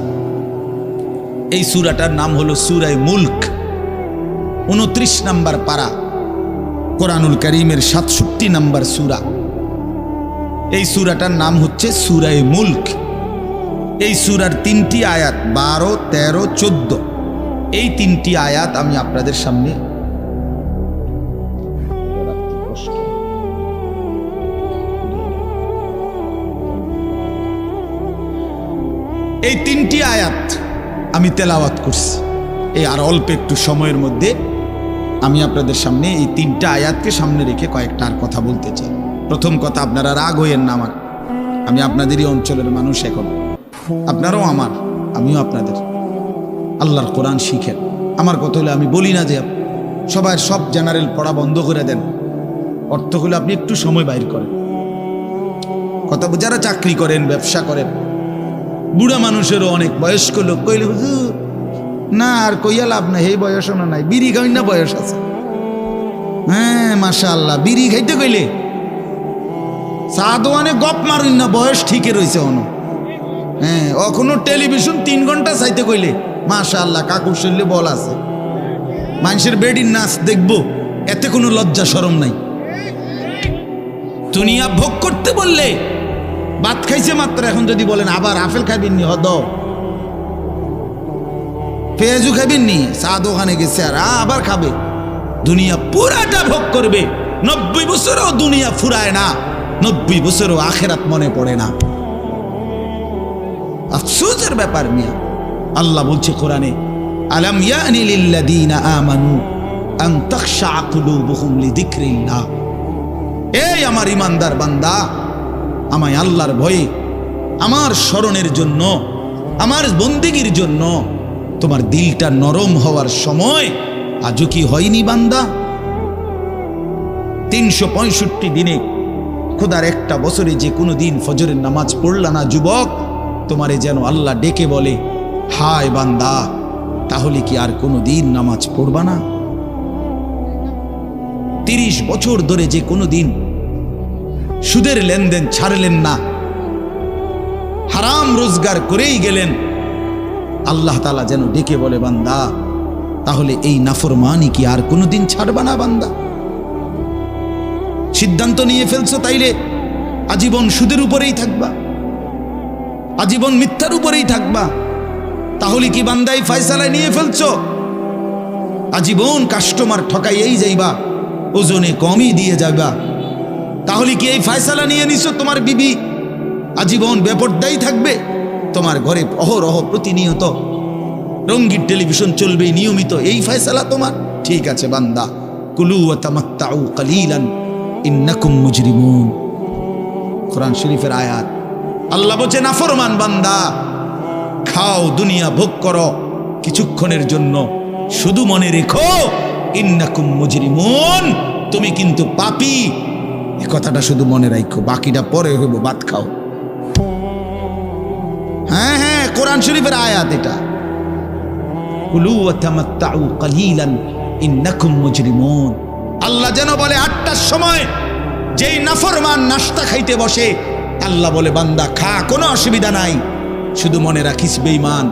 এই সূরাটার নাম হলো সূরা মুলক, 29 নম্বর পারা, কোরআনুল কারীমের 67 নম্বর সূরা। এই সূরাটার নাম হচ্ছে সূরা মুলক। এই সূরার 3টি আয়াত 12, 13, 14, এই 3টি আয়াত আমি আপনাদের সামনে এই 3টি আয়াত আমি তেলাওয়াত করছি। এই আর অল্প একটু সময়ের মধ্যে আমি আপনাদের সামনে এই 3টা আয়াতকে সামনে রেখে কয়েকটা আর কথা বলতে চাই। প্রথম কথা, আপনারা রাগ হইয়েন না আমার, আমি আপনাদেরই অঞ্চলের মানুষ, এখন আপনারাও আমার, আমিও আপনাদের। আল্লাহর কোরআন শিখেন। আমার কথা হলে আমি বলি না যে সবাই সব জেনারেল পড়া বন্ধ করে দেন, অর্থ হলে আপনি একটু সময় বাইর করেন। কথা, যারা চাকরি করেন, ব্যবসা করেন, বুড়া মানুষেরও অনেক বয়স্ক লোক কইলে হুজুর না আর কইয়া লাভ নাই, এই বয়সও না নাই, বিড়ি খাই না বয়স আছে। হ্যাঁ মাশাআল্লাহ, বিড়ি খাইতে কইলে চা দোয়ানে গপ মারুন না, বয়স ঠিকই রয়েছে অনো। হ্যাঁ, এখনো টেলিভিশন 3 ঘন্টা চাইতে কইলে মাশাআল্লাহ কাকুর শরীরে বল আছে। মানুষের বেডির নাচ দেখবো, এতে কোনো লজ্জা শরম নাই। দুনিয়া ভোগ করতে বললে, ভাত খাইছে মাত্র, এখন যদি বলেন আবার আপেল খাইবেন নি, হদ পেঁয়াজু খাইবেন নি, চা দোকানে গেছে আর আবার খাবে। দুনিয়া পুরাটা ভোগ করবে। 90 বছরও দুনিয়া ফুরায় না, 90 বছরও আখেরাত মনে পড়ে না। আফসোসের ব্যাপার মিয়া। আল্লাহ বলছে কোরআনে, আলাম ইয়ানি লিল্লাযীনা আমানু আন তাখশা কুলুবুহুম লিযিকরিল্লাহ। এই আমার ইমানদার বান্দা, আমায় আল্লাহর ভয়ে, আমার স্মরণের জন্য, আমার বন্দেগীর জন্য তোমার দিলটা নরম হওয়ার সময় আজও কি হয়নি বান্দা? 365 দিনে, খোদার একটা বছরে যে কোনো দিন ফজরের নামাজ পড়লা না যুবক, তোমারে যেন আল্লাহ ডেকে বলে, হায় বান্দা, তাহলে কি আর কোনো দিন নামাজ পড়বা না? 30 বছর ধরে যে কোনো দিন সুদের লেনদেন ছাড়লেন না, হারাম রোজগার করেই গেলেন, আল্লাহ তাআলা যেন ডেকে বলে, বান্দা, তাহলে এই নাফরমানি কি আর কোনোদিন ছাড়বা না বান্দা? সিদ্ধান্ত নিয়ে ফেলছো তাইলে আজীবন সুদের উপরেই থাকবা, আজীবন মিথ্যার উপরেই থাকবা। তাহলে কি বান্দা এই ফয়সালায় নিয়ে ফেলছো আজীবন কাস্টমার ঠকাইয়েই যাইবা, ওজনে কমই দিয়ে যাবা? তাহলে কি এই ফয়সালা নিয়ে নিছো তোমার বিবি আজীবন বেপরদাই থাকবে? তোমার ঘরে অহরহ প্রতিনিয়ত রঙ্গিন টেলিভিশন চলবে নিয়মিত, এই ফয়সালা তোমার? ঠিক আছে বান্দা, কুলু ওয়া তামাত্তাউ কালিলান ইন্নাকুম মুজরিমুন। কোরআন শরীফের আয়াত। আল্লাহ বলছে নাফরমান বান্দা, খাও, দুনিয়া ভোগ করো কিছুক্ষণের জন্য, শুধু মনে রেখো ইন্নাকুম মুজরিমুন, তুমি কিন্তু পাপী। এই কথাটা শুধু মনে রাখো, বাকিটা পরে হইব, ভাত খাও। হ্যাঁ হ্যাঁ, কোরআন শরীফের আয়াত এটা। কুলু ওয়া তামাত্তাউ কালিলান ইন্নাকুম মুজরিমুন। আল্লাহ যেন বলে 8টার সময় যেই নাফরমান নাস্তা খাইতে বসে, আল্লাহ বলে বান্দা খা, কোনো অসুবিধা নাই, শুধু মনে রাখিস বেঈমান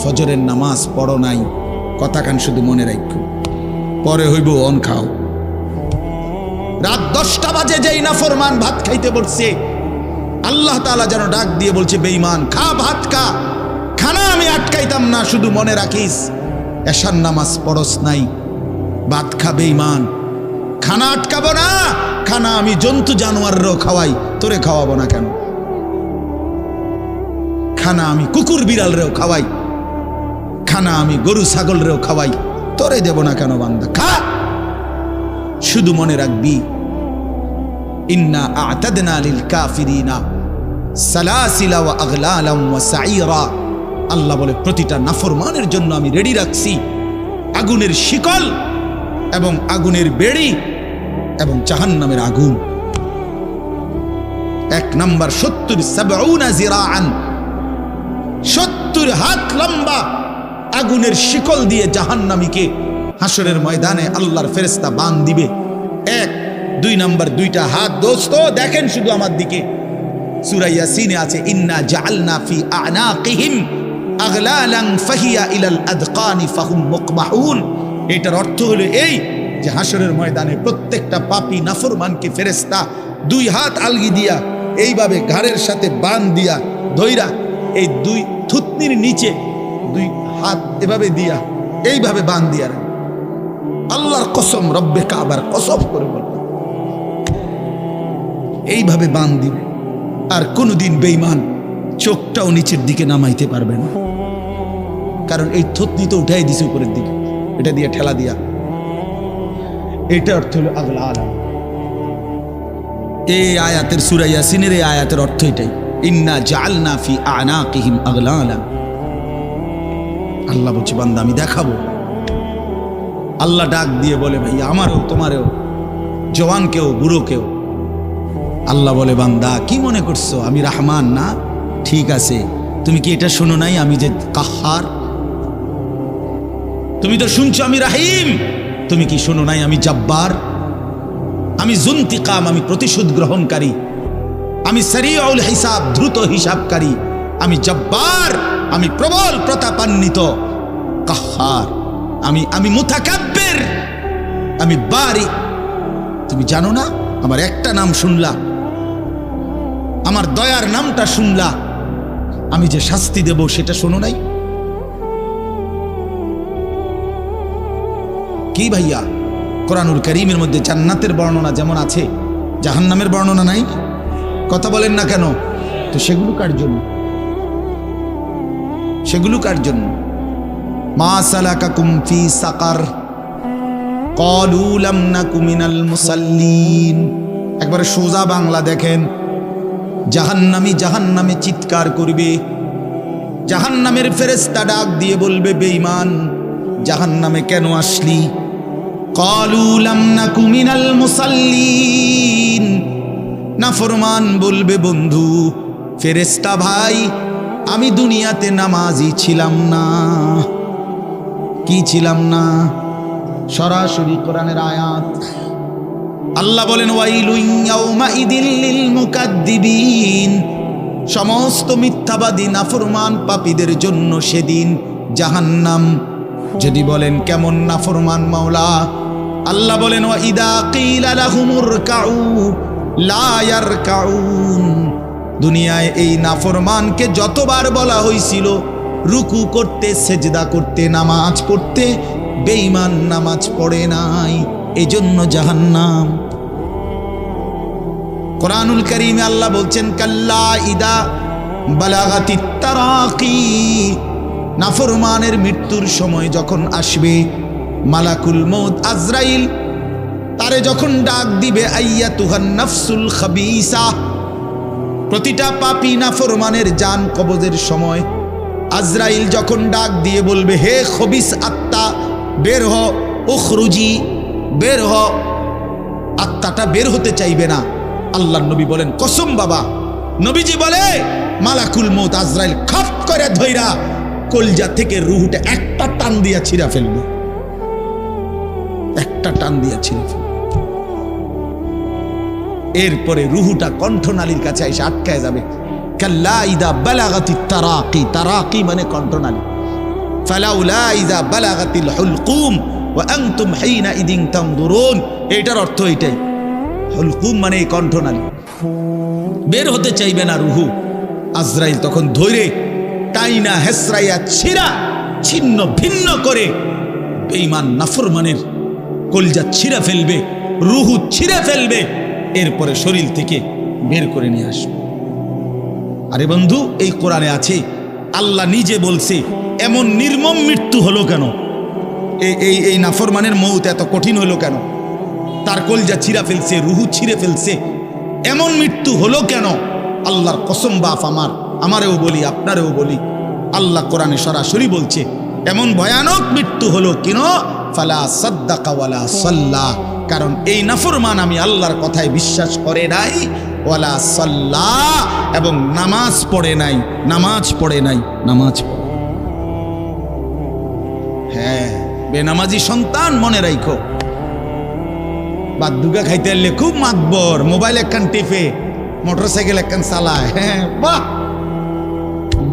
ফজরের নামাজ পড়ো নাই। কথা কান শুধু মনে রাখো, পরে হইব অন খাও। রাত 10টা বাজে যেই নাফরমান ভাত খাইতে বসছে, আল্লাহ তাআলা যেন ডাক দিয়ে বলছে বেঈমান খা, ভাত খা, খানা আমি আটকাইতাম না, শুধু মনে রাখিস এশার নামাজ পড়স নাই, ভাত খা বেঈমান। খানা আটকাবো না, খানা আমি জন্তু জানোয়াররাও খাওয়াই, তোরে খাওয়াবো না কেন? খানা আমি কুকুর বিড়ালরেও খাওয়াই, খানা আমি গরু ছাগলরেও খাওয়াই, তোরে দেব না কেন বান্দা? খা, শুধু মনে রাখবি ইন্না আ'তাদনা লিল কাফিরিনা সালাসিলা ওয়া আগলালাম ওয়া সাঈরা। আল্লাহ বলে প্রতিটা নাফরমানের জন্য আমি রেডি রাখছি আগুনের শিকল এবং আগুনের বেড়ি এবং জাহান্নামের আগুন। 1 নাম্বার 70 জিরাআন, 70 হাত লম্বা আগুনের শিকল দিয়ে জাহান্নামীকে হাসরের ময়দানে আল্লাহর ফেরেশতা বান দিবে। 1 2 নাম্বার 2টা হাত। দোস্ত দেখেন শুধু আমার দিকে, সূরা ইয়াসিনে আছে ইন্না জাআলনা ফি আ'নাকিহিম আগলালান ফাহিয়া ইলাল আদকানি ফাহুম মুকমাহুন। এটার অর্থ হলো এই যে হাসরের ময়দানে প্রত্যেকটা পাপী নাফরমানকে ফেরেশতা 2 হাত আলগি দিয়া এইভাবে ঘাড়ের সাথে বান দিয়া ধইরা এই 2 থুতনির নিচে 2 হাত এভাবে দিয়া এইভাবে বান দিয়া, আল্লাহর কসম, রব্বে কাবার কসম করে বল, এইভাবে বান দিবে। আর কোনোদিন বেঈমান চোখটাও নিচের দিকে নামাইতে পারবে না, কারণ এই থুতনি তো উঠাই দিছে উপরের দিকে, এটা দিয়ে ঠেলা দিয়া। এটা অর্থ হলো আগলাল। এই আয়াতের সূরা ইয়াসিনের এই আয়াতের অর্থ এটাই, ইন্না জাআলনা ফি আ'নাকিহিম আগলালা। আল্লাহ বলছে বান্দা আমি দেখাবো। আল্লাহ ডাক দিয়ে বলে ভাই আমারও তোমারও, জওয়ানকেও বুড়োকেও। আল্লাহ বলে বান্দা কি মনে করছো আমি রহমান না? ঠিক আছে, তুমি কি এটা শোনো নাই আমি যে কাহ্হার? তুমি তো শুনছো আমি রাহিম, তুমি কি শোনো নাই আমি জব্বার? আমি যুনতিকাম, আমি প্রতিশোধ গ্রহণকারী, আমি সারিউল হিসাব, দ্রুত হিসাবকারী, আমি জব্বার, আমি প্রবল প্রতাপান্বিত, কাহ্হার, আমি মুতাকাব্বির, আমি বারি। তুমি জানো না? আমার একটা নাম শুনলা, আমার দয়ার নামটা শুনলা, আমি যে শাস্তি দেব সেটা শোনো নাই? কি ভাইয়া, কোরআনুল কারীমের মধ্যে জান্নাতের বর্ণনা যেমন আছে, জাহান্নামের বর্ণনা নাই? কথা বলেন না কেন? তো সেগুলো কার জন্য? সেগুলো কার জন্য? মা সালাকাকুম ফি সাকার ক্বালু লাম নাকু মিনাল মুসাল্লিন। একবারে সোজা বাংলা দেখেন, জাহান্নামে চিৎকার করবে, জাহান্নামের ফেরেশতা ডাক দিয়ে বলবে বেঈমান জাহান্নামে কেন আসলি? ক্বালু লাম নাকু মিনাল মুসাল্লিন। নাফরমান বলবে বন্ধু ফেরেশতা ভাই আমি দুনিয়াতে নামাজি ছিলাম না। কি ছিলাম না? সরাসরি কোরআনের আয়াত। আল্লাহ বলেন ওয়াইলুন ইয়াউমাইদিল লিল মুকাদ্দিবিন। সমস্ত মিথ্যাবাদী নাফরমান পাপীদের জন্য সেদিন জাহান্নাম। যদি বলেন কেমন নাফরমান মাওলা? আল্লাহ বলেন ওয়া ইদা কিলা লাহুমুর কাউ লা ইয়ারকাউন। দুনিয়ায় এই নাফরমানকে যতবার বলা হয়েছিল রুকু করতে, সেজদা করতে, নামাজ পড়তে, বেঈমান নামাজ পড়ে নাই, এজন্য জাহান্নাম। কোরআনুল কারীমে আল্লাহ বলছেন কাল্লা ইদা বালাগাতিত তারাকি, নাফরমানের মৃত্যুর সময় যখন আসবে, মালাকুল মউত আজরাইল তারে যখন ডাক দিবে, আইয়াতুহান নাফসুল খাবিসা, প্রতিটা পাপী নাফরমানের জান কবজের সময় আজরাইল যখন ডাক দিয়ে বলবে, হে খবিস আত্মা বের হ, উখরুজি বের হ, আত্মাটা বের হতে চাইবে না। আল্লাহর নবী বলেন, কসম বাবা, নবীজি বলে মালাকুল মউত আজরাইল খপ করে ধইরা কলজা থেকে রুহুটা একটা টান দিয়া ছিঁড়া ফেলবে, একটা টান দিয়া ছিঁড়া ফেলবে। এরপরে রুহুটা কণ্ঠনালীর কাছে এসে আটকায় যাবে। কাল্লা ইদা বালাগাতিত তারাকি, তারাকি মানে কণ্ঠনালী। ফালাউলা ইদা বালাগাতিল হুলকুম ওয়া আনতুম হিনা ইদিন তানজুরুন, এটার অর্থ এটাই। হুলকুম মানে এই কণ্ঠনালী, বের হতে চাইবে না রুহু। আজরাইল তখন ধৈরে টাইনা হেসরাইয়া ছিঁড়া ছিন্ন ভিন্ন করে বেঈমান নাফরমানের কলজা ছিঁড়া ফেলবে, রুহু ছিঁড়ে ফেলবে, এরপরে শরীর থেকে বের করে নিয়ে আসবে। আরে বন্ধু, এই কোরআনে আছে, আল্লাহ নিজে বলছে এমন নির্মম মৃত্যু হলো কেন, এই নাফরমানের মউত এত কঠিন হলো কেন, তার কলজা ছিঁড়া ফেলছে, রুহু ছিঁড়ে ফেলছে, এমন মৃত্যু হলো কেন? আল্লাহর কসম বাপ আমারেও বলি, আপনারেও বলি, আল্লাহ কোরআনে সরাসরি বলছে এমন ভয়ানক মৃত্যু হলো কেন, ফালা সাদ্দাকা ওয়ালা সাল্লা, কারণ এই নাফরমান আমি আল্লাহর কথায় বিশ্বাস করে নাই, ওয়ালা সাল্লা, এবং নামাজ পড়ে নাই, নামাজ পড়ে নাই, নামাজ পড়ে। হ্যাঁ, বেনামাজি সন্তান মনে রাখো, বাদুকা খাইতে এলে খুব মাতবর, মোবাইল একখান টিপে, মোটরসাইকেল একখান চালায়। হ্যাঁ, বাহ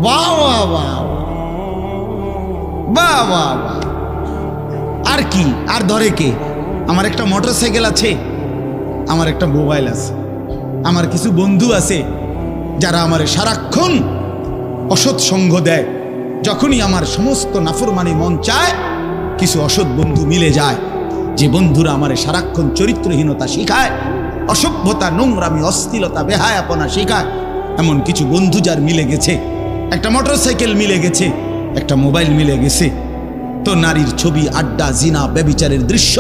বাহ বাহ বাহ বাহ বাহ বাহ। আর কি, আর ধরে কে? আমার একটা মোটরসাইকেল আছে, আমার একটা মোবাইল আছে, আমার কিছু বন্ধু আছে যারা আমার সারাক্ষণ অসৎ সঙ্গ দেয়। যখনই আমার সমস্ত নাফরমানি মন চায়, কিছু অসৎ বন্ধু মিলে যায়, যে বন্ধুরা আমার সারাক্ষণ চরিত্রহীনতা শিখায়, অসভ্যতা, নোংরামি, অশ্লীলতা, বেহায়াপনা শিখায়। এমন কিছু বন্ধু যার মিলে গেছে, একটা মোটরসাইকেল মিলে গেছে, একটা মোবাইল মিলে গেছে, তো নারীর ছবি, আড্ডা, জিনা, ব্যভিচারের দৃশ্য,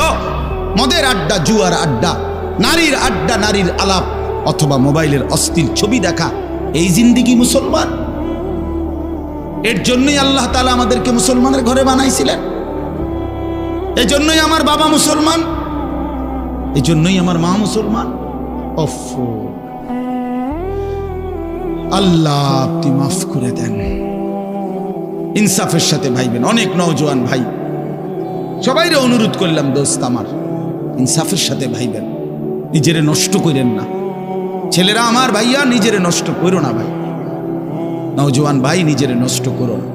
মদের আড্ডা, জুয়ার আড্ডা, নারীর আড্ডা, নারীর আলাপ, অথবা মোবাইলের অশ্লীল ছবি দেখা, এই জিন্দিগি মুসলমান? এর জন্যই আল্লাহ তাআলা আমাদেরকে মুসলমানের ঘরে বানাইছিলেন। এই জন্যই আমার বাবা মুসলমান, এই জন্যই আমার মা মুসলমান। আল্লাহ আপনি মাফ করে দেন। ইনসাফের সাথে ভাইবেন। অনেক নওজোয়ান ভাই, সবাইরে অনুরোধ করলাম, দোস্ত আমার, ইনসাফের সাথে ভাইবেন, নিজেরে নষ্ট করেন না। ছেলেরা আমার, ভাইয়া, নিজেরে নষ্ট করো না ভাই, নওজোয়ান ভাই, নিজেরে নষ্ট করো না।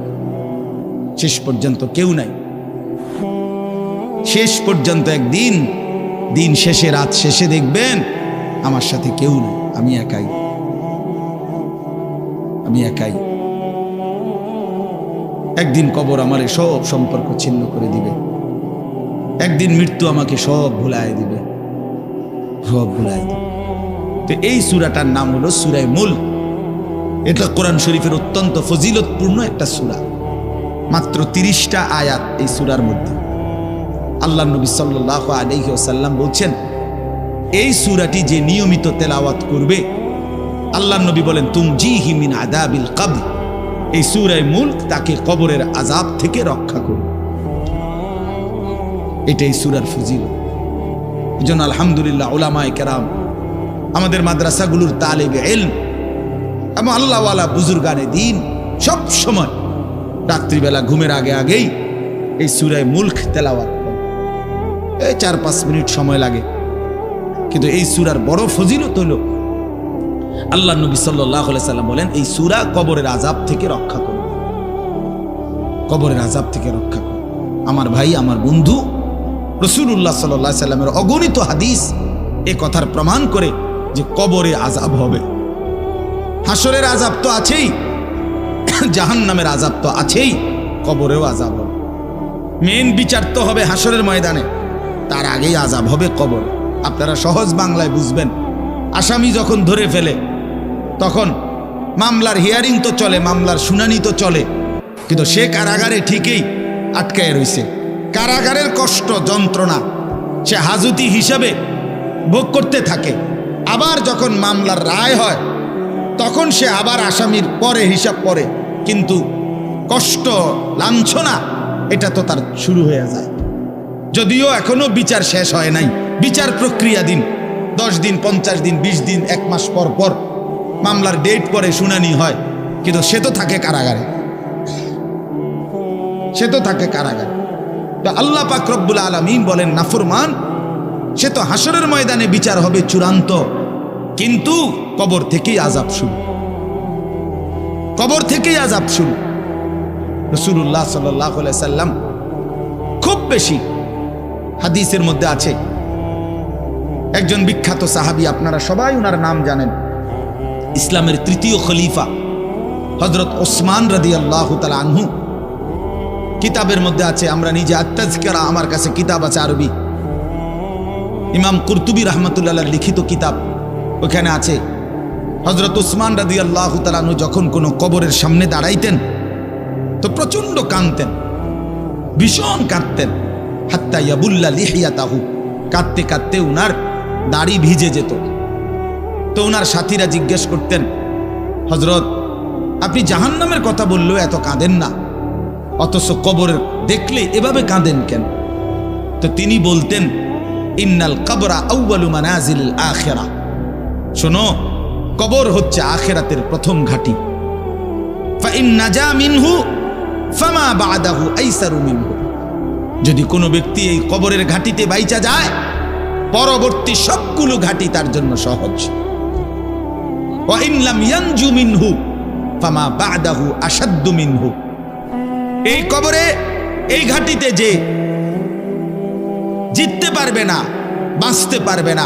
শেষ পর্যন্ত কেউ নাই, শেষ পর্যন্ত একদিন, দিন শেষে, রাত শেষে দেখবেন আমার সাথে কেউ নেই, আমি একাই, আমি একাই। একদিন কবর আমারে সব সম্পর্ক ছিন্ন করে দিবে, একদিন মৃত্যু আমাকে সব ভুলায় দিবে, সব ভুলায় দিবে। তো এই সূরাটার নাম হলো সূরা মুলক। এটা কোরআন শরীফের অত্যন্ত ফজিলতপূর্ণ একটা সূরা, মাত্র 30টা আয়াত এই সূরার মধ্যে। আল্লাহ নবী সাল্লাল্লাহু আলাইহি ওয়াসাল্লাম বলছেন, এই সূরাটি যে নিয়মিত তেলাওয়াত করবে, আল্লাহ নবী বলেন, তুমজিহি মিন আযাবিল কবর, এই সূরা মুলক তাকে কবরের আযাব থেকে রক্ষা করবে। এটাই সূরার ফজিলত। এজন্য আলহামদুলিল্লাহ উলামায়ে কেরাম, আমাদের মাদ্রাসাগুলোর তালিবে ইলম এবং আল্লাহওয়ালা বুজুর্গানে দ্বীন সব সময় রাত্রিবেলা ঘুমের আগে আগেই এই সূরা মুলক তেলাওয়াত করে। এই 4-5 মিনিট সময় লাগে, কিন্তু এই সূরার বড় ফজিলত হলো, আল্লাহ নবী সাল্লাল্লাহু আলাইহি সাল্লাম বলেন, এই সূরা কবরের আযাব থেকে রক্ষা করবে, কবরের আযাব থেকে রক্ষা করবে। আমার ভাই, আমার বন্ধু, রাসূলুল্লাহ সাল্লাল্লাহু আলাইহি সাল্লামের অগণিত হাদিস এ কথার প্রমাণ করে যে কবরে আযাব হবে। হাসরের আযাব তো আছেই, জাহান্নামের আযাব তো আছেই, কবরেও আযাব হবে। মেন বিচার তো হবে হাসরের ময়দানে, তার আগেই আযাব হবে কবর। আপনারা সহজ বাংলায় বুঝবেন, আসামি যখন ধরে ফেলে, তখন মামলার হিয়ারিং তো চলে, মামলার শুনানি তো চলে, কিন্তু সে কারাগারে ঠিকই আটকায় রইছে। কারাগারের কষ্ট যন্ত্রণা সে হাজতি হিসাবে ভোগ করতে থাকে। আবার যখন মামলার রায় হয় তখন সে আবার আসামির পরে হিসাব পরে, কিন্তু কষ্ট লাঞ্ছনা এটা তো তার শুরু হয়ে যায়। যদিও এখনো বিচার শেষ হয় নাই, বিচার প্রক্রিয়াধীন, 10 দিন 50 দিন 20 দিন 1 মাস পর পর মামলার ডেট পরে শুনানি হয়, কিন্তু সে তো থাকে কারাগারে, সে তো থাকে কারাগারে। তো আল্লাহ পাক রব্বুল আলামিন বলেন নাফরমান সে তো হাসরের ময়দানে বিচার হবে চূড়ান্ত, কিন্তু কবর থেকেই আযাব শুরু, কবর থেকেই আযাব শুরু। রাসূলুল্লাহ সাল্লাল্লাহু আলাইহি সাল্লাম খুব বেশি হাদিসের মধ্যে আছে, একজন বিখ্যাত সাহাবী, আপনারা সবাই ওনার নাম জানেন, ইসলামের 3য় খলিফা হযরত ওসমান রাদিয়াল্লাহু তাআলা আনহু। কিতাবের মধ্যে আছে, আমরা নিজে আত-তাযকিরা, আমার কাছে কিতাব আছে আরবি, ইমাম কুরতুবী রাহমাতুল্লাহ আলাইহির লিখিত কিতাব, ওখানে আছে হযরত ওসমান রাদিয়াল্লাহু তাআলা আনহু যখন কোনো কবরের সামনে দাঁড়াইতেন তো প্রচন্ড কাঁদতেন, ভীষণ কাঁদতেন, হাত্তা ইয়াবুল্লা লিহিয়াতাহু, কাঁদতে কাঁদতে উনার দাড়ি ভিজে যেত। তো উনার সাথীরা জিজ্ঞেস করতেন, হযরত আপনি জাহান্নামের কথা বললেও এত কাঁদেন না, অথচ কবর দেখলে এভাবে কাঁদেন কেন? তো তিনি বলতেন, ইন্নাল কবরা আউয়ালু মানাজিলিল আখিরা, শোনো কবর হচ্ছে আখিরাতের প্রথম ঘাঁটি। ফা ইন নাজা মিনহু ফামা বাদাহু আইসারু মিনহু, যদি কোনো ব্যক্তি এই কবরের ঘাঁটিতে বাইচা যায় পরবর্তী সবগুলো ঘাঁটি তার জন্য সহজ। ওয়া ইন লাম ইয়ানজু মিনহু ফামা বাদাহু আশাদ্দু মিনহু, এই কবরে এই ঘাঁটিতে যে জিততে পারবে না, বাঁচতে পারবে না,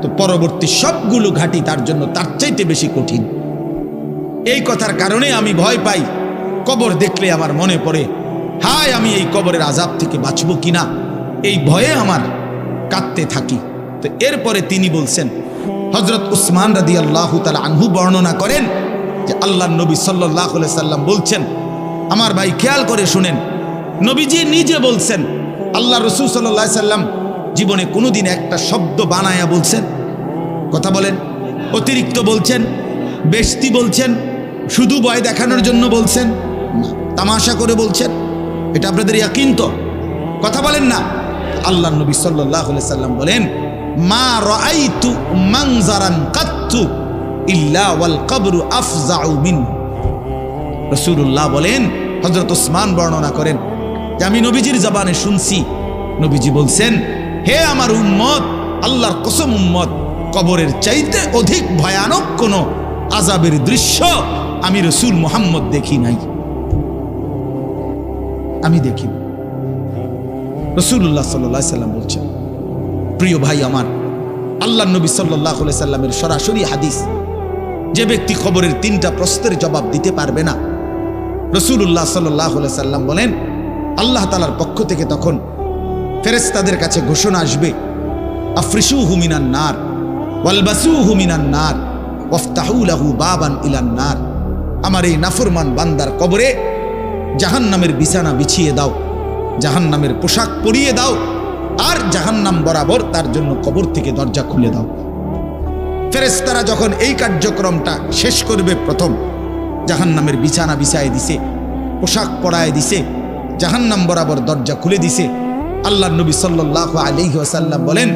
তো পরবর্তী সবগুলো ঘাঁটি তার জন্য তার চাইতে বেশি কঠিন। এই কথার কারণে আমি ভয় পাই, কবর দেখলে আমার মনে পড়ে, হায় আমি এই কবরের আযাব থেকে বাঁচব কিনা, এই ভয়ে আমার কাঁদতে থাকি। তো এরপরে তিনি বলছেন, হযরত উসমান রাদিয়াল্লাহু তাআলা আনহু বর্ণনা করেন যে আল্লাহর নবী সাল্লাল্লাহু আলাইহি সাল্লাম বলছেন, আমার ভাই খেয়াল করে শুনেন, নবীজি নিজে বলছেন, আল্লাহ রাসূল সাল্লাল্লাহু আলাইহি সাল্লাম জীবনে কোনোদিন একটা শব্দ বানায়া বলছেন? কথা বলেন, অতিরিক্ত বলছেন, বেশতি বলছেন, শুধু ভয় দেখানোর জন্য বলছেন, তামাশা করে বলছেন? এটা আপনাদের ইয়াকিন তো? কথা বলেন না। আল্লাহ নবী সাল্লাল্লাহু আলাইহি সাল্লাম বলেন, মা রাআইতু মানজারান কাত্তু ইল্লা ওয়াল কবরু আফজাউ মিনহু। রাসূলুল্লাহ বলেন, হযরত ওসমান বর্ণনা করেন যে আমি নবীজির জবানে শুনছি, নবীজি বলছেন, হে আমার উম্মত, আল্লাহর কসম উম্মত, কবরের চাইতে অধিক ভয়ানক কোন আযাবের দৃশ্য আমি রাসূল মুহাম্মদ দেখি নাই, আমি দেখি। রাসূলুল্লাহ সাল্লাল্লাহু আলাইহি সাল্লাম বলছেন, প্রিয় ভাই আমার, আল্লাহর নবী সাল্লাল্লাহু আলাইহি সাল্লামের সরাসরি হাদিস, যে ব্যক্তি খবরের 3টা প্রশ্নের জবাব দিতে পারবে না, রাসূলুল্লাহ সাল্লাল্লাহু আলাইহি সাল্লাম বলেন আল্লাহ তাআলার পক্ষ থেকে তখন ফেরেশতাদের কাছে ঘোষণা আসবে, আফরিশুহু মিনান নার ওয়ালবাসুহু মিনান নার ওয়াফতাহু লাহু বাবান ইলান নার। আমার এই নাফরমান বান্দার কবরে জাহান্নামের বিছানা বিছিয়ে দাও, জাহান্নামের পোশাক পরিয়ে দাও, আর জাহান্নাম বরাবর তার জন্য কবর থেকে দরজা খুলে দাও। ফেরেশতারা যখন এই কার্যক্রমটা শেষ করবে, প্রথম জাহান্নামের বিছানা বিছায় দিছে, পোশাক পরায় দিছে, জাহান্নাম বরাবর দরজা খুলে দিছে, আল্লাহর নবী সাল্লাল্লাহু আলাইহি ওয়াসাল্লাম বলেন,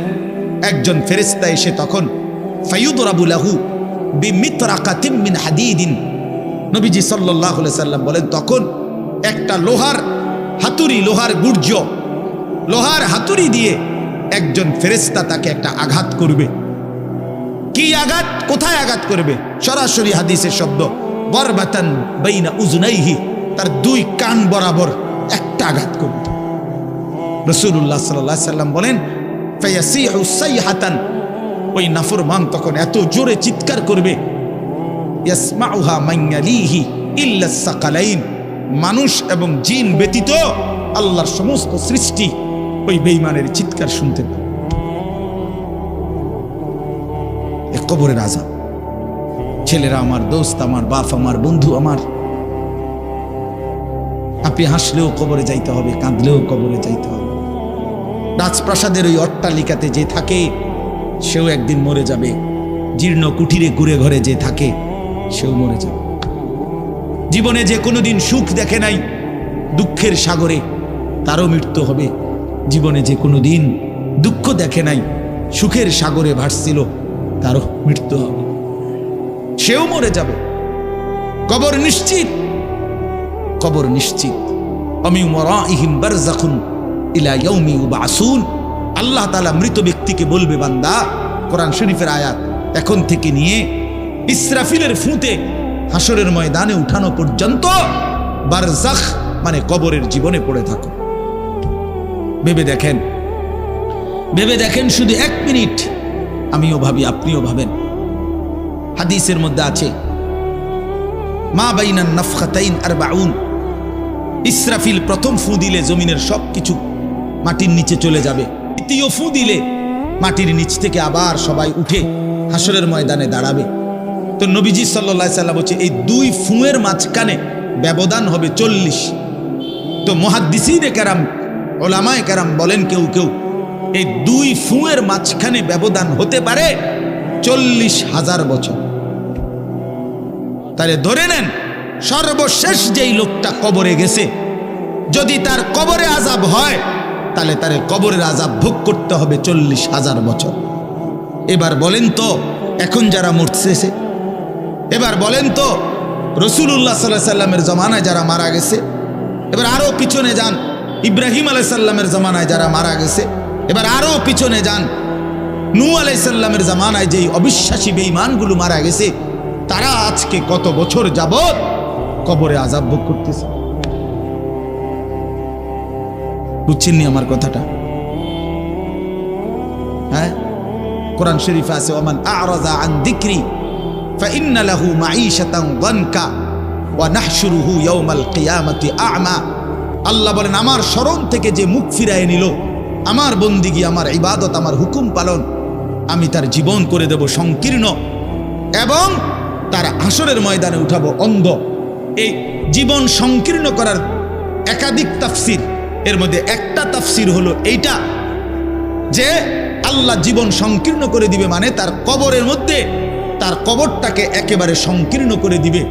একজন ফেরেশতা এসে তখন ফায়ুদরাবু লাহু বিমিতরাকাতিন মিন হাদিদিন, নবীজি সাল্লাল্লাহু আলাইহি ওয়াসাল্লাম বলেন, তখন একটা লোহার হাতুড়ি, লোহার গুর্জ, লোহার হাতুড়ি দিয়ে একজন ফেরেশতা তাকে একটা আঘাত করবে। কি আঘাত? কোথায় আঘাত করবে? সরাসরি হাদিসের শব্দ, বরবাতান বাইনা উজনাইহি, তার 2 কান বরাবর একটা আঘাত করবে। রাসূলুল্লাহ সাল্লাল্লাহু আলাইহি সাল্লাম বলেন, ফায়াসিহু সাইহাতান, ওই নাফরমান তখন এত জোরে চিৎকার করবে, ইয়াসমাউহা মান ইয়ালিহি ইল্লা সাকালাইন, মানুষ এবং জিন ব্যতীত আল্লাহর সমস্ত সৃষ্টি ওই বেঈমানের চিৎকার শুনতে পাবে। কবরের আযাব, ছেলেরা আমার, দোস্ত আমার, বাপ আমার, বন্ধু আমার, আপনি হাসলেও কবরে যাইতে হবে, কাঁদলেও কবরে যাইতে হবে। রাজপ্রাসাদের ওই অট্টালিকাতে যে থাকে সেও একদিন মরে যাবে, জীর্ণ কুঠিরে কুড়ে ঘরে যে থাকে সেও মরে যাবে। জীবনে যে কোনোদিন সুখ দেখে নাই দুঃখের সাগরে, তারও মৃত্যু হবে। জীবনে যে কোনোদিন দুঃখ দেখে নাই সুখের সাগরে ভাসছিল, তারও মৃত্যু হবে, সেও মরে যাবে। কবর নিশ্চিত, কবর নিশ্চিত। আমিন ওয়ারাইহিম বারযাখুন ইলা ইয়াউমি ইউবআসুন। আল্লাহ তাআলা মৃত ব্যক্তিকে বলবে, বান্দা, কোরআন শরীফের আয়াত, এখন থেকে নিয়ে ইসরাফিলের ফুঁতে হাসরের ময়দানে উঠানো পর্যন্ত বারজাখ মানে কবরের জীবনে পড়ে থাকো। ভেবে দেখেন, ভেবে দেখেন, শুধু 1 মিনিট। আমিও ভাবি, আপনিও ভাবেন। হাদিসের মধ্যে আছে, মা বাইনান নাফখাতাইন 40। ইসরাফিল প্রথম ফু দিলে জমিনের সবকিছু মাটির নিচে চলে যাবে। দ্বিতীয় ফু দিলে মাটির নিচ থেকে আবার সবাই উঠে হাসরের ময়দানে দাঁড়াবে। তো নবীজি সাল্লাল্লাহু আলাইহি সাল্লাম বলছে, এই 2 ফুঁয়ের মাঝখানে ব্যবধান হবে 40। তো মুহাদ্দিসিনে কেরাম, ওলামায়ে কেরাম বলেন, কেউ কেউ এই 2 ফুঁয়ের মাঝখানে ব্যবধান হতে পারে 40,000 বছর। তাহলে ধরে নেন, সর্বশেষ যেই লোকটা কবরে গেছে, যদি তার কবরে আযাব হয়, তাহলে তার কবরের আযাব ভোগ করতে হবে 40,000 বছর। এবার বলেন তো, এখন যারা মরতেছে, এবার বলেন তো রাসূলুল্লাহ সাল্লাল্লাহু আলাইহি সাল্লামের জমানায় যারা মারা গেছে, এবার আরো পিছনে যান, ইব্রাহিম আলাইহিস সালামের জমানায় যারা মারা গেছে, এবার আরো পিছনে যান, নূহ আলাইহিস সালামের জমানায় যেই অবিশ্বাসী বেঈমানগুলো মারা গেছে, তারা আজকে কত বছর যাবত কবরে আযাব ভোগ করতেছে। বুঝছেননি আমার কথাটা? হ্যাঁ, কোরআন শরীফে আছে, ওমান আ'রাযা আন যিকরি ফাইন্না লাহু মাঈশাতান যানকা ওয়া নাহশুরুহু ইয়াওমাল কিয়ামাতি আ'মা। আল্লাহ বলেন, আমার স্মরণ থেকে যে মুখ ফিরায় নিল, আমার বন্দিগি, আমার ইবাদত, আমার হুকুম পালন, আমি তার জীবন করে দেব সংকীর্ণ এবং তার হাসরের ময়দানে উঠাবো অন্ধ। এই জীবন সংকীর্ণ করার একাধিক তাফসির, এর মধ্যে একটা তাফসির হলো এইটা যে আল্লাহ জীবন সংকীর্ণ করে দিবে, মানে তার কবরের মধ্যে তার কবরটাকে একেবারে সংকীর্ণ করে দিবে।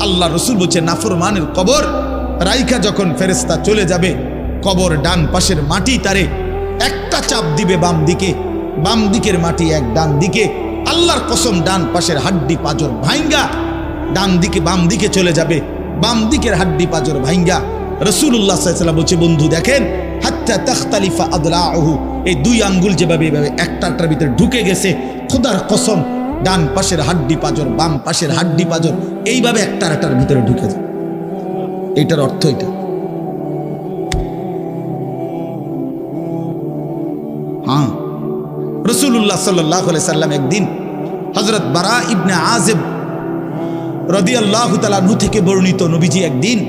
আল্লাহ রসুল বলছে, নাফরমানের কবর রাইখা যখন ফেরেশতা চলে যাবে, কবর ডান পাশের মাটি তারে একটা চাপ দিবে বাম দিকে, বাম দিকের মাটি এক ডান দিকে। আল্লাহর কসম, ডান পাশের হাড্ডি পাঁজর ভাইঙ্গা ডান দিকে বাম দিকে চলে যাবে, বাম দিকের হাড্ডি পাঁজর ভাইঙ্গা। রাসূলুল্লাহ সাল্লাল্লাহু আলাইহি ওয়াসাল্লাম বলছে, বন্ধু দেখেন, হাত্তা তাখতালিফা আদলাউহু, এই 2 আঙ্গুল যেভাবে এভাবে একটার ভিতরে ঢুকে গেছে, খোদার কসম, ডান পাশের হাড্ডি পাঁজর, বাম পাশের হাড্ডি পাঁজর এইভাবে একটার ভিতরে ঢুকে যায়। এটার অর্থ এটা। হ্যাঁ, রাসূলুল্লাহ সাল্লাল্লাহু আলাইহি সাল্লাম একদিন হযরত বারা ইবনে আযিব রাদিয়াল্লাহু তাআলা আনহু থেকে বর্ণিত, নবীজি একদিন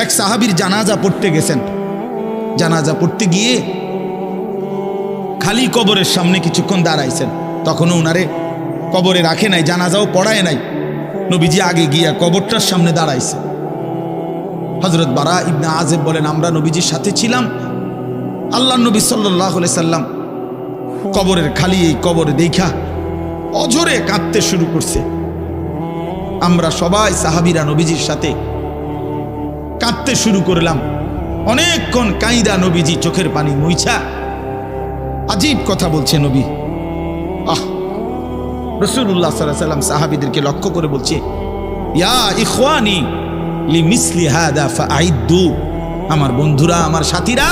এক সাহাবীর জানাজা পড়তে গেছেন। জানাজা পড়তে গিয়ে খালি কবরের সামনে কিছুক্ষণ দাঁড়াইছেন। তখনও উনারে কবরে রাখে নাই, জানাজাও পড়ায় নাই। নবীজি আগে গিয়া কবরটার সামনে দাঁড়াইছে। হযরত বারা ইবনে আযিব বলেন, আমরা নবীজির সাথে ছিলাম। আল্লাহ নবী সাল্লাল্লাহু আলাইহি সাল্লাম কবরের খালি এই কবর দেখা অঝরে কাঁদতে শুরু করছে। আমরা সবাই সাহাবীরা নবীজির সাথে কাঁদতে শুরু করলাম। অনেকক্ষণ কাইদা নবীজি চোখের পানি মুইছা আজীব কথা বলছে নবী। রাসূলুল্লাহ সাল্লাল্লাহু আলাইহি সাল্লাম সাহাবীদেরকে লক্ষ্য করে বলছে, ইয়া ইখওয়ানি লিমিসলি হাদা ফাআইদ্দু, আমার বন্ধুরা, আমার সাথীরা,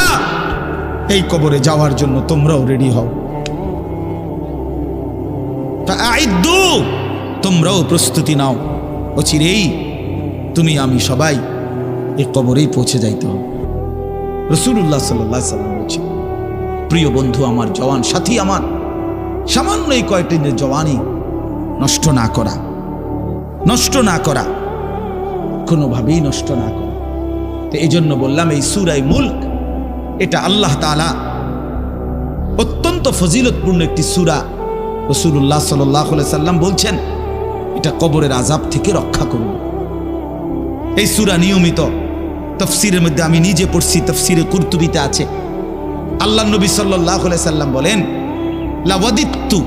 এই কবরে যাওয়ার জন্য তোমরাও রেডি হও। ফাআইদ্দু, তোমরাও প্রস্তুতি নাও। অচিরেই তুমি আমি সবাই এই কবরেই পৌঁছে যাইতে হবে। রাসূলুল্লাহ সাল্লাল্লাহু আলাইহি সাল্লাম বলছে, প্রিয় বন্ধু আমার, জওয়ান সাথী আমার, সামান্য এই কয়েকটি জওয়ানি নষ্ট না করা, নষ্ট না করা, কোনোভাবেই নষ্ট না করা। তো এই জন্য বললাম, এই সূরা মুলক এটা আল্লাহ তাআলা অত্যন্ত ফজিলতপূর্ণ একটি সূরা। রাসূলুল্লাহ সাল্লাল্লাহু আলাইহি সাল্লাম বলছেন, এটা কবরের আযাব থেকে রক্ষা করবে। এই সূরা নিয়মিত তাফসীরের মধ্যে আমি নিজে পড়ছি, তাফসীরে কুরতুবিতে আছে। আল্লাহ নবী সাল্লাল্লাহু আলাইহি সাল্লাম বলেন, লাওয়াদিত্তু,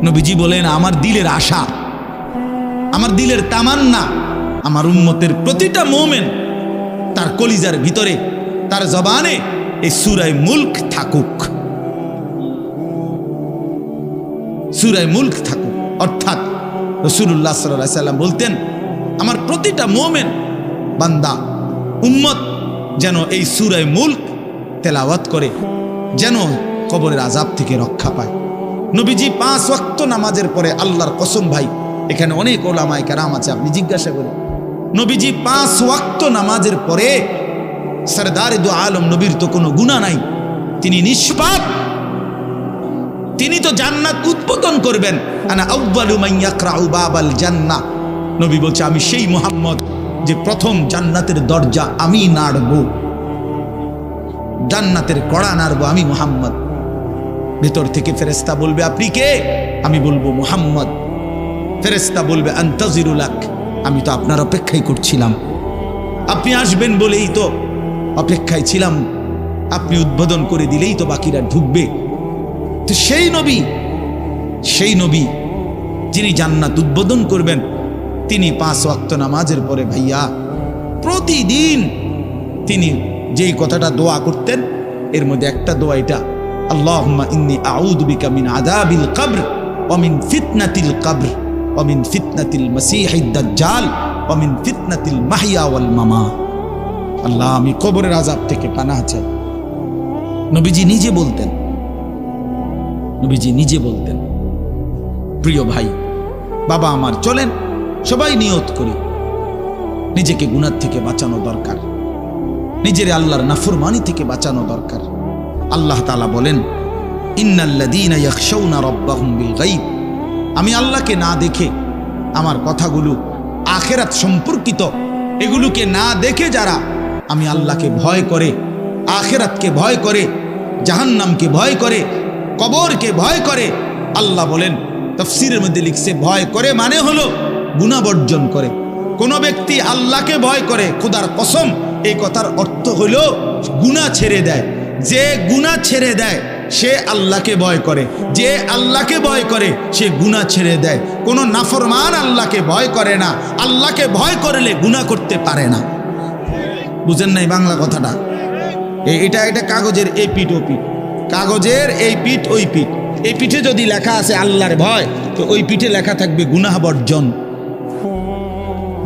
নবীজি বলেন আমার দিলের আশা, আমার দিলের তামান্না, আমার উম্মতের প্রতিটা মুমিন তার কলিজার ভিতরে, তার জবানে এই সূরা মুলক থাকুক, সূরা মুলক থাকুক। অর্থাৎ রাসূলুল্লাহ সাল্লাল্লাহু আলাইহি সাল্লাম বলতেন আমার প্রতিটা মুমিন বান্দা উম্মত যেন এই সূরা মুলক তেলাওয়াত করে, যেন কবরের আযাব থেকে রক্ষা পায়। নবীজি 5 ওয়াক্ত নামাজের পরে, আল্লাহর কসম ভাই, এখানে অনেক ওলামায়ে কেরাম আছে, আপনি জিজ্ঞাসা করেন, নবীজি 5 ওয়াক্ত নামাজের পরে, সরদারে দু আলম নবীর তো কোনো গুনাহ নাই, তিনি নিষ্পাপ, তিনি তো জান্নাত উদ্বোধন করবেন। আনা আউয়ালু মান ইয়াকরাউ বাবাল জান্নাহ, নবী বলছে আমি সেই মুহাম্মদ যে প্রথম জান্নাতের দরজা আমি নাড়ব, জান্নাতের কড়া নাড়ব আমি মুহাম্মদ। ভেতর থেকে ফেরেশতা বলবে আপনি কে? আমি বলবো মুহাম্মদ। ফেরেশতা বলবে আনতাজিরু লাক, আমি তো আপনার অপেক্ষাই করছিলাম, আপনি আসবেন বলেই তো অপেক্ষায় ছিলাম, আপনি উদ্বোধন করে দিলেই তো বাকিরা ঢুকবে। তো সেই নবী যিনি জান্নাত উদ্বোধন করবেন, তিনি 5 ওয়াক্ত নামাজের পরে ভাইয়া প্রতিদিন তিনি যেই কথাটা দোয়া করতেন, এর মধ্যে একটা দোয়া এটা, আল্লাহুম্মা ইন্নী আউযু বিকা মিন আযাবিল কবর ওয়া মিন ফিতনাতিল কবর ওয়া মিন ফিতনাতিল মাসীহিদ দাজ্জাল ওয়া মিন ফিতনাতিল মাহইয়া ওয়াল মামাত। আল্লাহ আমি কবরের আযাব থেকে পানাহ চাই। নবীজি নিজে বলতেন। প্রিয় ভাই, বাবা আমার, চলেন সবাই নিয়ত করি, নিজেকে গুনাহ থেকে বাঁচানো দরকার, নিজের আল্লাহর নাফরমানি থেকে বাঁচানো দরকার। আল্লাহ তাআলা বলেন, ইন্নাল্লাযীনা ইয়াখশাউনা রাব্বাহুম বিল গায়ব, আমি আল্লাহকে না দেখে, আমার কথাগুলো আখিরাত সম্পর্কিত, এগুলোকে না দেখে যারা আমি আল্লাহকে ভয় করে, আখিরাতকে ভয় করে, জাহান্নামকে ভয় করে, কবরকে ভয় করে, আল্লাহ বলেন, তাফসীরের মধ্যে লিখছে ভয় করে মানে হলো গুনাহ বর্জন করে। কোন ব্যক্তি আল্লাহকে ভয় করে, খোদার কসম এই কথার অর্থ হলো গুনাহ ছেড়ে দেয়। যে গুনাহ ছেড়ে দেয় সে আল্লাহকে ভয় করে, যে আল্লাহকে ভয় করে সে গুনাহ ছেড়ে দেয়। কোন নাফরমান আল্লাহকে ভয় করে না, আল্লাহকে ভয় করলে গুনাহ করতে পারে না। বুঝেন নাই বাংলা কথাটা? এটা কাগজের এই পিঠ ও পিঠ, কাগজের এই পিঠ ওই পিঠ। এই পিঠে যদি লেখা আছে আল্লাহর ভয়, তো ওই পিঠে লেখা থাকবে গুনাহ বর্জন।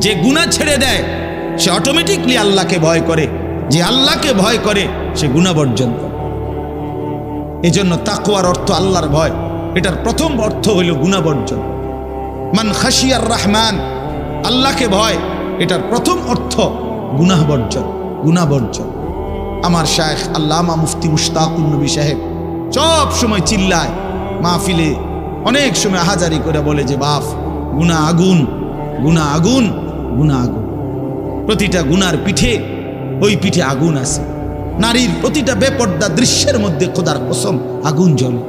যে গুনাহ ছেড়ে দেয় সে অটোমেটিকলি আল্লাহকে ভয় করে, যে আল্লাহকে ভয় করে সে গুনাহ বর্জন করে। এজন্য তাকওয়ার অর্থ আল্লাহর ভয়, এটার প্রথম অর্থ হইল গুনাহ বর্জন। মান খাশিয়ার রহমান, আল্লাহকে ভয়, এটার প্রথম অর্থ গুনাহ বর্জন, গুনাহ বর্জন। আমার শায়েখ আল্লামা মুফতি মুশতাকুন নবী সাহেব সব সময় চিল্লায় মাহফিলে, অনেক সময় হাজারি করে বলে যে বাপ, গুনাহ আগুন, গুনাহ আগুন, গুনাহ আগুন। প্রতিটা গুনার পিঠে, ওই পিঠে আগুন আছে। নারীর প্রতিটা বেপর্দা দৃশ্যের মধ্যে খোদার কসম আগুন জ্বলে।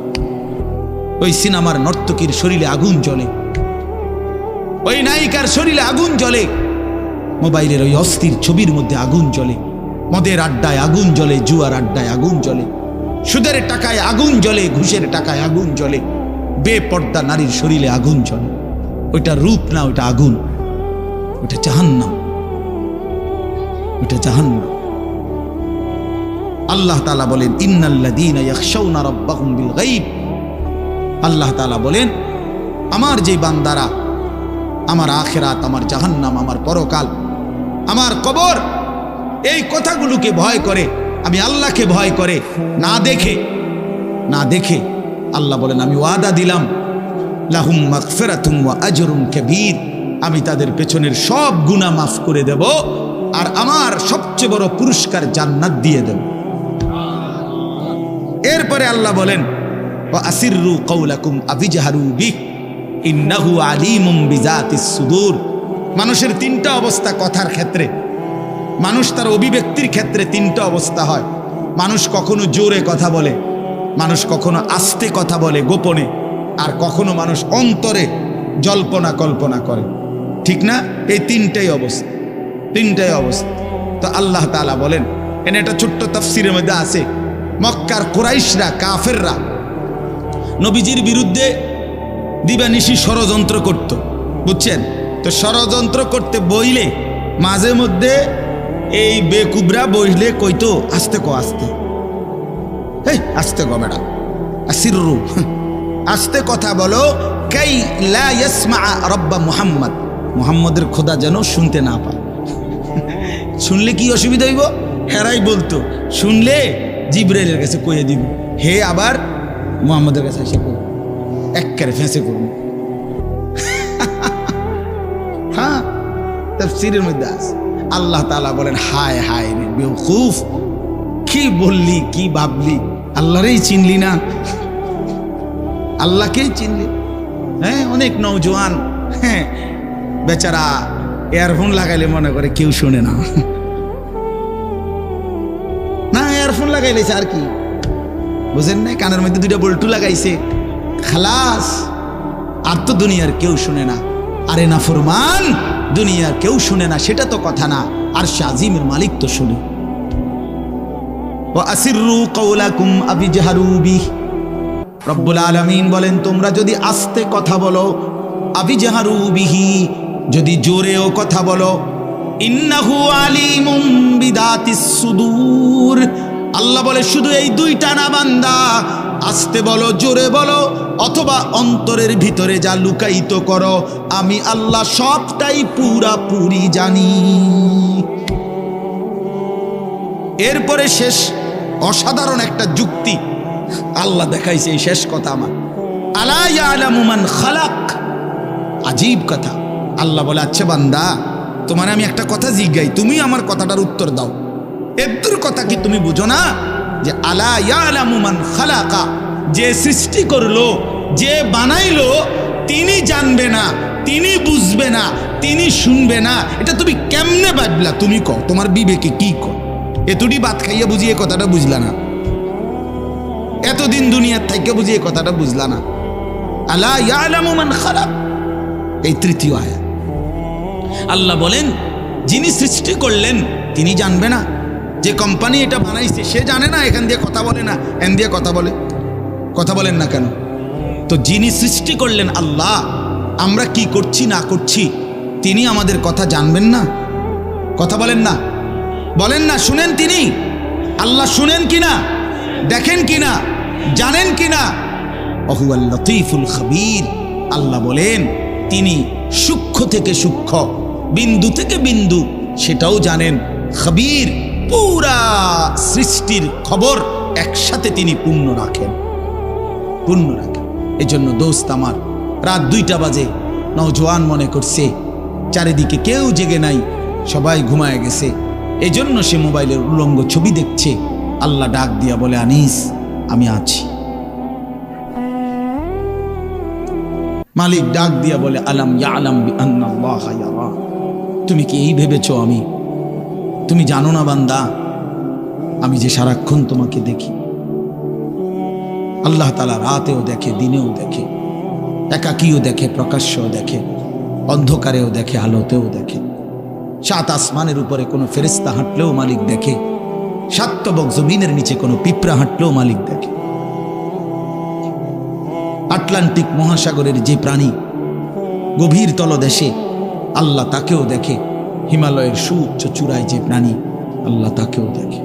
ওই সিনেমার নর্তকীর শরীরে আগুন জ্বলে, ওই নায়িকার শরীরে আগুন জ্বলে, মোবাইলের ওই অস্থির ছবির মধ্যে আগুন জ্বলে, মদের আড্ডায় আগুন জ্বলে, জুয়ার আড্ডায় আগুন জ্বলে, সুদের টাকায় আগুন জ্বলে, ঘুষের টাকায় আগুন জ্বলে, বেপর্দা নারীর শরীরে আগুন জ্বলে। ওইটা রূপ না, ওইটা আগুন, ওইটা জাহান্নাম, ওইটা জাহান্নাম। আল্লাহ তাআলা বলেন, ইন্নাল্লাযীনা ইয়াখশাউনা রাব্বাহুম বিল গায়ব, আল্লাহ তাআলা বলেন আমার যে বান্দারা আমার আখিরাত, আমার জাহান্নাম, আমার পরকাল, আমার কবর, এই কথাগুলোকে ভয় করে, আমি আল্লাহকে ভয় করে, না দেখে আল্লাহ বলেন আমি ওয়াদা দিলাম, লাহুম মাগফিরাতুম ওয়া আজরুন কাবীর, আমি তাদের পেছনের সব গুনাহ মাফ করে দেব, আর আমার সবচেয়ে বড় পুরস্কার জান্নাত দিয়ে দেব। এরপরে আল্লাহ বলেন, ওয়া আসিররু কাওলাকুম আবিজহারু বিহি ইন্নাহু আলিমুম বিজাতিস সুদূর। মানুষের তিনটা অবস্থা কথার ক্ষেত্রে, মানুষ তার অভিব্যক্তির ক্ষেত্রে তিনটা অবস্থা হয়। মানুষ কখনো জোরে কথা বলে, মানুষ কখনো আস্তে কথা বলে গোপনে, আর কখনো মানুষ অন্তরে জল্পনা কল্পনা করে, ঠিক না? এই তিনটাই অবস্থা, তিনটাই অবস্থা। তো আল্লাহ তাআলা বলেন, এনে একটা ছোট্ট তাফসীরের মধ্যে আছে, মক্কার কুরাইশরা, কাফেররা নবীজির বিরুদ্ধে দিবানিশি ষড়যন্ত্র করত, বুঝছেন? তো ষড়যন্ত্র করতে বইলে মাঝে মধ্যে এই বেকুবরা বইলে কইতো, আস্তে কো, আস্তে, এই আস্তে কো বেড়া, আসিররু, আস্তে কথা বলো, কাই লা ইয়াসমা রব্বা মুহাম্মদ, মুহাম্মদের খোদা যেন শুনতে না পায়। শুনলে কি অসুবিধা হইব? হেরাই বলতো, শুনলে জিবরাইলের কাছে কইয়ে দিব, হে আবার মুহাম্মদের কাছে এসে কই একবারে ফেঁসে করব। হ্যাঁ, তাফসীরের মধ্যে আছে। আল্লাহ তাআলা বলেন, হায় হায় রে বেওকুফ, কি বললি, কি ভাবলি, আল্লাহরেই চিনলি না, আল্লাহকেই চিনলি। হ্যাঁ, অনেক নওজোয়ান, হ্যাঁ বেচারা ইয়ারফোন লাগাইলে মনে করে কেউ শোনে না, না ইয়ারফোন লাগাইলে আর কি বুঝেন না, কানের মধ্যে দুইটা বল্টু লাগাইছে, খালাস, আর তো দুনিয়ার কেউ শুনে না। আরে না ফরমান, দুনিয়ার কেউ শুনে না সেটা তো কথা না, আর শাজিমের মালিক তো শুনে। ওয়া আসিররু কাওলাকুম আবিজহারু বিহি, রব্বুল আলামিন বলেন, তোমরা যদি আস্তে কথা বলো, আবিজহারু বিহি, যদি জোরেও কথা বলো, ইন্নাহু আলিমুম বিদাতিস সুদূর, আল্লাহ বলে শুধু এই দুইটা না বান্দা, আস্তে বলো, জোরে বলো, অথবা অন্তরের ভিতরে যা লুকায়িত করো, আমি আল্লাহ সবটাই পুরাপুরি জানি। এরপরে শেষ অসাধারণ একটা যুক্তি আল্লাহ দেখাইছে, এই শেষ কথা আমার, আলা ইয়ালামু মান খালাক, আজীব কথা। আল্লাহ বলে, আচ্ছা বান্দা, তোমার আমি একটা কথা জিজ্ঞাই, তুমি আমার কথাটার উত্তর দাও। এর কথা কি তুমি বুঝো না যে আলা ইয়ালামু মান খালাকা, যে সৃষ্টি করলো, যে বানাইলো, তিনি জানবে না, তিনি বুঝবে না, তিনি শুনবে না, এটা তুমি কেমনে ভাবলা? তুমি কও, তোমার বিবেকে কি কও? এতটি ভাত খাইয়া বুঝিয়ে কথাটা বুঝলা না, এতদিন দুনিয়ার থেকে বুঝিয়ে কথাটা বুঝলা না। আলা ইয়ালামু মান খালাক, এই তৃতীয় আয়াত। আল্লাহ বলেন, যিনি সৃষ্টি করলেন তিনি জানবে না? যে কোম্পানি এটা বানাইছে সে জানে না এখান দিয়ে কথা বলে না, এন দিয়ে কথা বলে? কথা বলেন না কেন? তো যিনি সৃষ্টি করলেন আল্লাহ, আমরা কি করছি না করছি তিনি আমাদের কথা জানবেন না? কথা বলেন না, বলেন না, শুনেন তিনি? আল্লাহ শুনেন কিনা, দেখেন কিনা, জানেন কিনা? ওহুয়াল লতীফুল খবীর, আল্লাহ বলেন তিনি সূক্ষ্ম থেকে সূক্ষ্ম, বিন্দু থেকে বিন্দু সেটাও জানেন। খবীর, পুরা সৃষ্টির খবর একসাথে তিনি পূর্ণ রাখেন, পূর্ণ রাখেন। এজন্য দোস্ত আমার, রাত 2টা বাজে, নওজোয়ান মনে করছে চারিদিকে কেউ জেগে নাই, সবাই ঘুমায় গেছে, এজন্য সে মোবাইলের উলঙ্গ ছবি দেখছে। আল্লাহ ডাক দিয়া বলে, আনিস আমি আছি। মালিক ডাক দিয়া বলে, আলাম ইয়ালাম বিআন্নাল্লাহা ইয়ারা, তুমি কি এই ভেবেছো তুমি জানো না বান্দা, আমি যে সারাক্ষণ তোমাকে দেখি। আল্লাহ তাআলা রাতেও দেখে, দিনেও দেখে, একাকীও দেখে, প্রকাশ্যও দেখে, অন্ধকারেও দেখে, আলোতেও দেখে। 7 আসমানের উপরে কোনো ফেরেশতা হাঁটলেও মালিক দেখে, 7 তবক জমিনের নিচে কোনো পিঁপড়া হাঁটলেও মালিক দেখে। আটলান্টিক মহাসাগরের যে প্রাণী গভীর তলদেশে, আল্লাহ তাকেও দেখে। হিমালয়ের সুউচ্চ চূড়ায় যে প্রাণী, আল্লাহ তাকেও দেখে,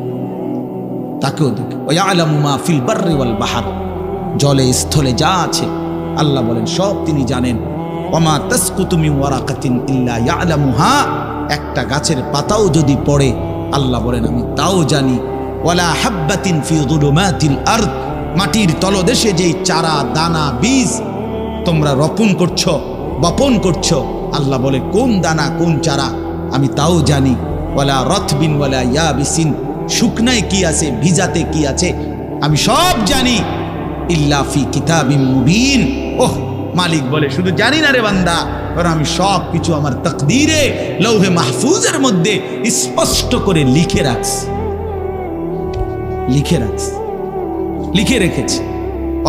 তাকেও দেখে। ওয়ায়ালামু মা ফিল বাররি ওয়াল বাহর, জলে স্থলে যা আছে আল্লাহ বলেন সব তিনি জানেন। ওমা তাসকুতু মিন ওয়ারাকাতিন ইল্লা ইয়ালামুহা, একটা গাছের পাতাও যদি পড়ে আল্লাহ বলেন আমি তাও জানি। ওয়ালা হাব্বাতিন ফি যুলুমাতিল আরদ, মাটির তলদেশে যেই চারা দানা বীজ তোমরা রোপণ করছো, বপন করছো, আল্লাহ বলে কোন দানা কোন চারা আমি তাও জানি। ওয়ালা রতবিন ওয়ালা ইয়াবিসিন, শুকনায় কি আছে ভিজাতে কি আছে আমি সব জানি। ইল্লা ফি কিতাবিম মুবিন, ওহ মালিক বলে শুধু জানি না রে বান্দা, কারণ আমি সব কিছু আমার তাকদীরে লৌহে মাহফুজের মধ্যে স্পষ্ট করে লিখে রাখছি, লিখে রাখছি, লিখে রেখেছি।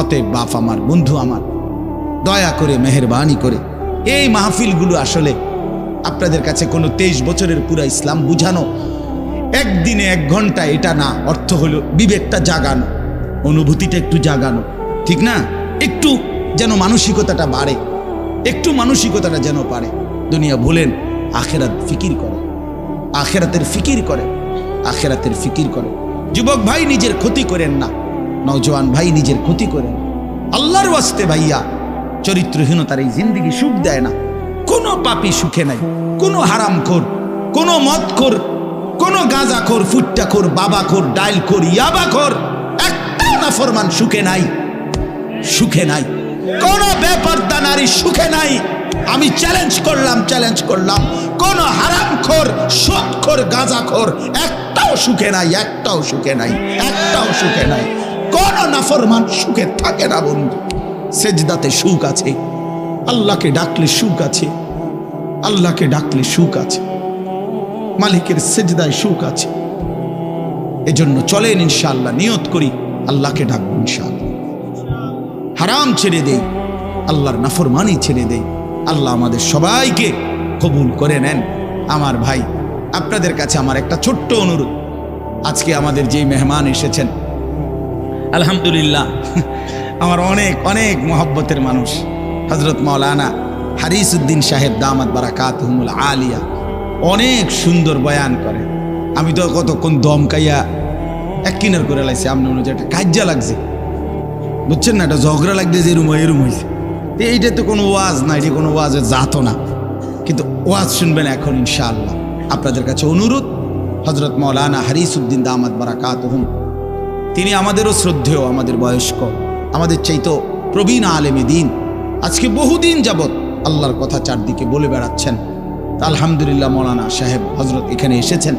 অতএব বাপ আমার, বন্ধু আমার, দয়া করে মেহেরবানি করে এই মাহফিলগুলো আসলে আপনাদের কাছে কোনো 23 বছরের পুরা ইসলাম বুঝানো, একদিনে 1 ঘন্টা, এটা না। অর্থ হলো বিবেকটা জাগানো, অনুভূতিটা একটু জাগানো, ঠিক না? একটু যেন মানসিকতাটা বাড়ে, একটু মানসিকতাটা যেন পারে। দুনিয়া ভুলেন, আখেরাত ফিকির করে, আখেরাতের ফিকির করে, আখেরাতের ফিকির করে। যুবক ভাই নিজের ক্ষতি করেন না, নওজোয়ান ভাই নিজের ক্ষতি করেন। আল্লাহর ওয়াস্তে ভাইয়া, চরিত্রহীনতার এই জিন্দেগি সুখ দেয় না। কোনো পাপী সুখে নাই, কোনো হারামখোর, কোনো মদখোর, কোনো গাঁজাখোর, ফুট্টাখোর, বাবাখোর, ডাইলখোর, ইয়াবাখোর, একটাও নাফরমান সুখে নাই, সুখে নাই। কোনো বেপরদা নারী সুখে নাই। আমি চ্যালেঞ্জ করলাম, কোন হারামখোর, সুদখোর, গাঁজাখোর একটাও সুখে নাই, একটাও সুখে নাই, একটাও সুখে নাই। কোন নাফরমান সুখে থাকে না বন্ধু। সেজদাতে সুখ আছে, আল্লাহকে ডাকলে সুখ আছে, আল্লাহকে ডাকলে সুখ আছে, মালিকের সেজদায় সুখ আছে। এজন্য চলেন ইনশাআল্লাহ, নিয়ত করি আল্লাহকে ডাকবো ইনশাআল্লাহ। হারাম ছেড়ে দেই, আল্লাহর নাফরমানি ছেড়ে দেই। আল্লাহ আমাদের সবাইকে কবুল করে নেন। আমার ভাই, আপনাদের কাছে আমার একটা ছোট্ট অনুরোধ। আজকে আমাদের যে মেহমান এসেছেন, আলহামদুলিল্লাহ আমার অনেক অনেক মহব্বতের মানুষ, হযরত মাওলানা হারিস উদ্দিন সাহেব দামাত বারাকাতুহুমুল আলিয়া, অনেক সুন্দর বয়ান করে। আমি তো কতক্ষণ দমকাইয়া এক কিনার করে লাইছি, আমনে মনে হচ্ছে একটা কাজ্জা লাগছে, বুঝছেন না? একটা ঝগড়া লাগছে, যে এরম হয়েছে। এইটা তো কোনো ওয়াজ না, এটা কোনো ওয়াজের জাতও না, কিন্তু ওয়াজ শুনবেন এখন ইনশাআল্লাহ। আপনাদের কাছে অনুরোধ, হযরত মাওলানা হারিস উদ্দিন দামাত বারাকাতুহুম, তিনি আমাদেরও শ্রদ্ধেয়, আমাদের বয়স্ক, আমাদের চাইতো প্রবীণ আলেমে দ্বীন। আজকে বহুদিন যাবৎ আল্লাহর কথা চারদিকে বলে বেড়াচ্ছেন। আলহামদুলিল্লাহ মাওলানা সাহেব হযরত এখানে এসেছেন।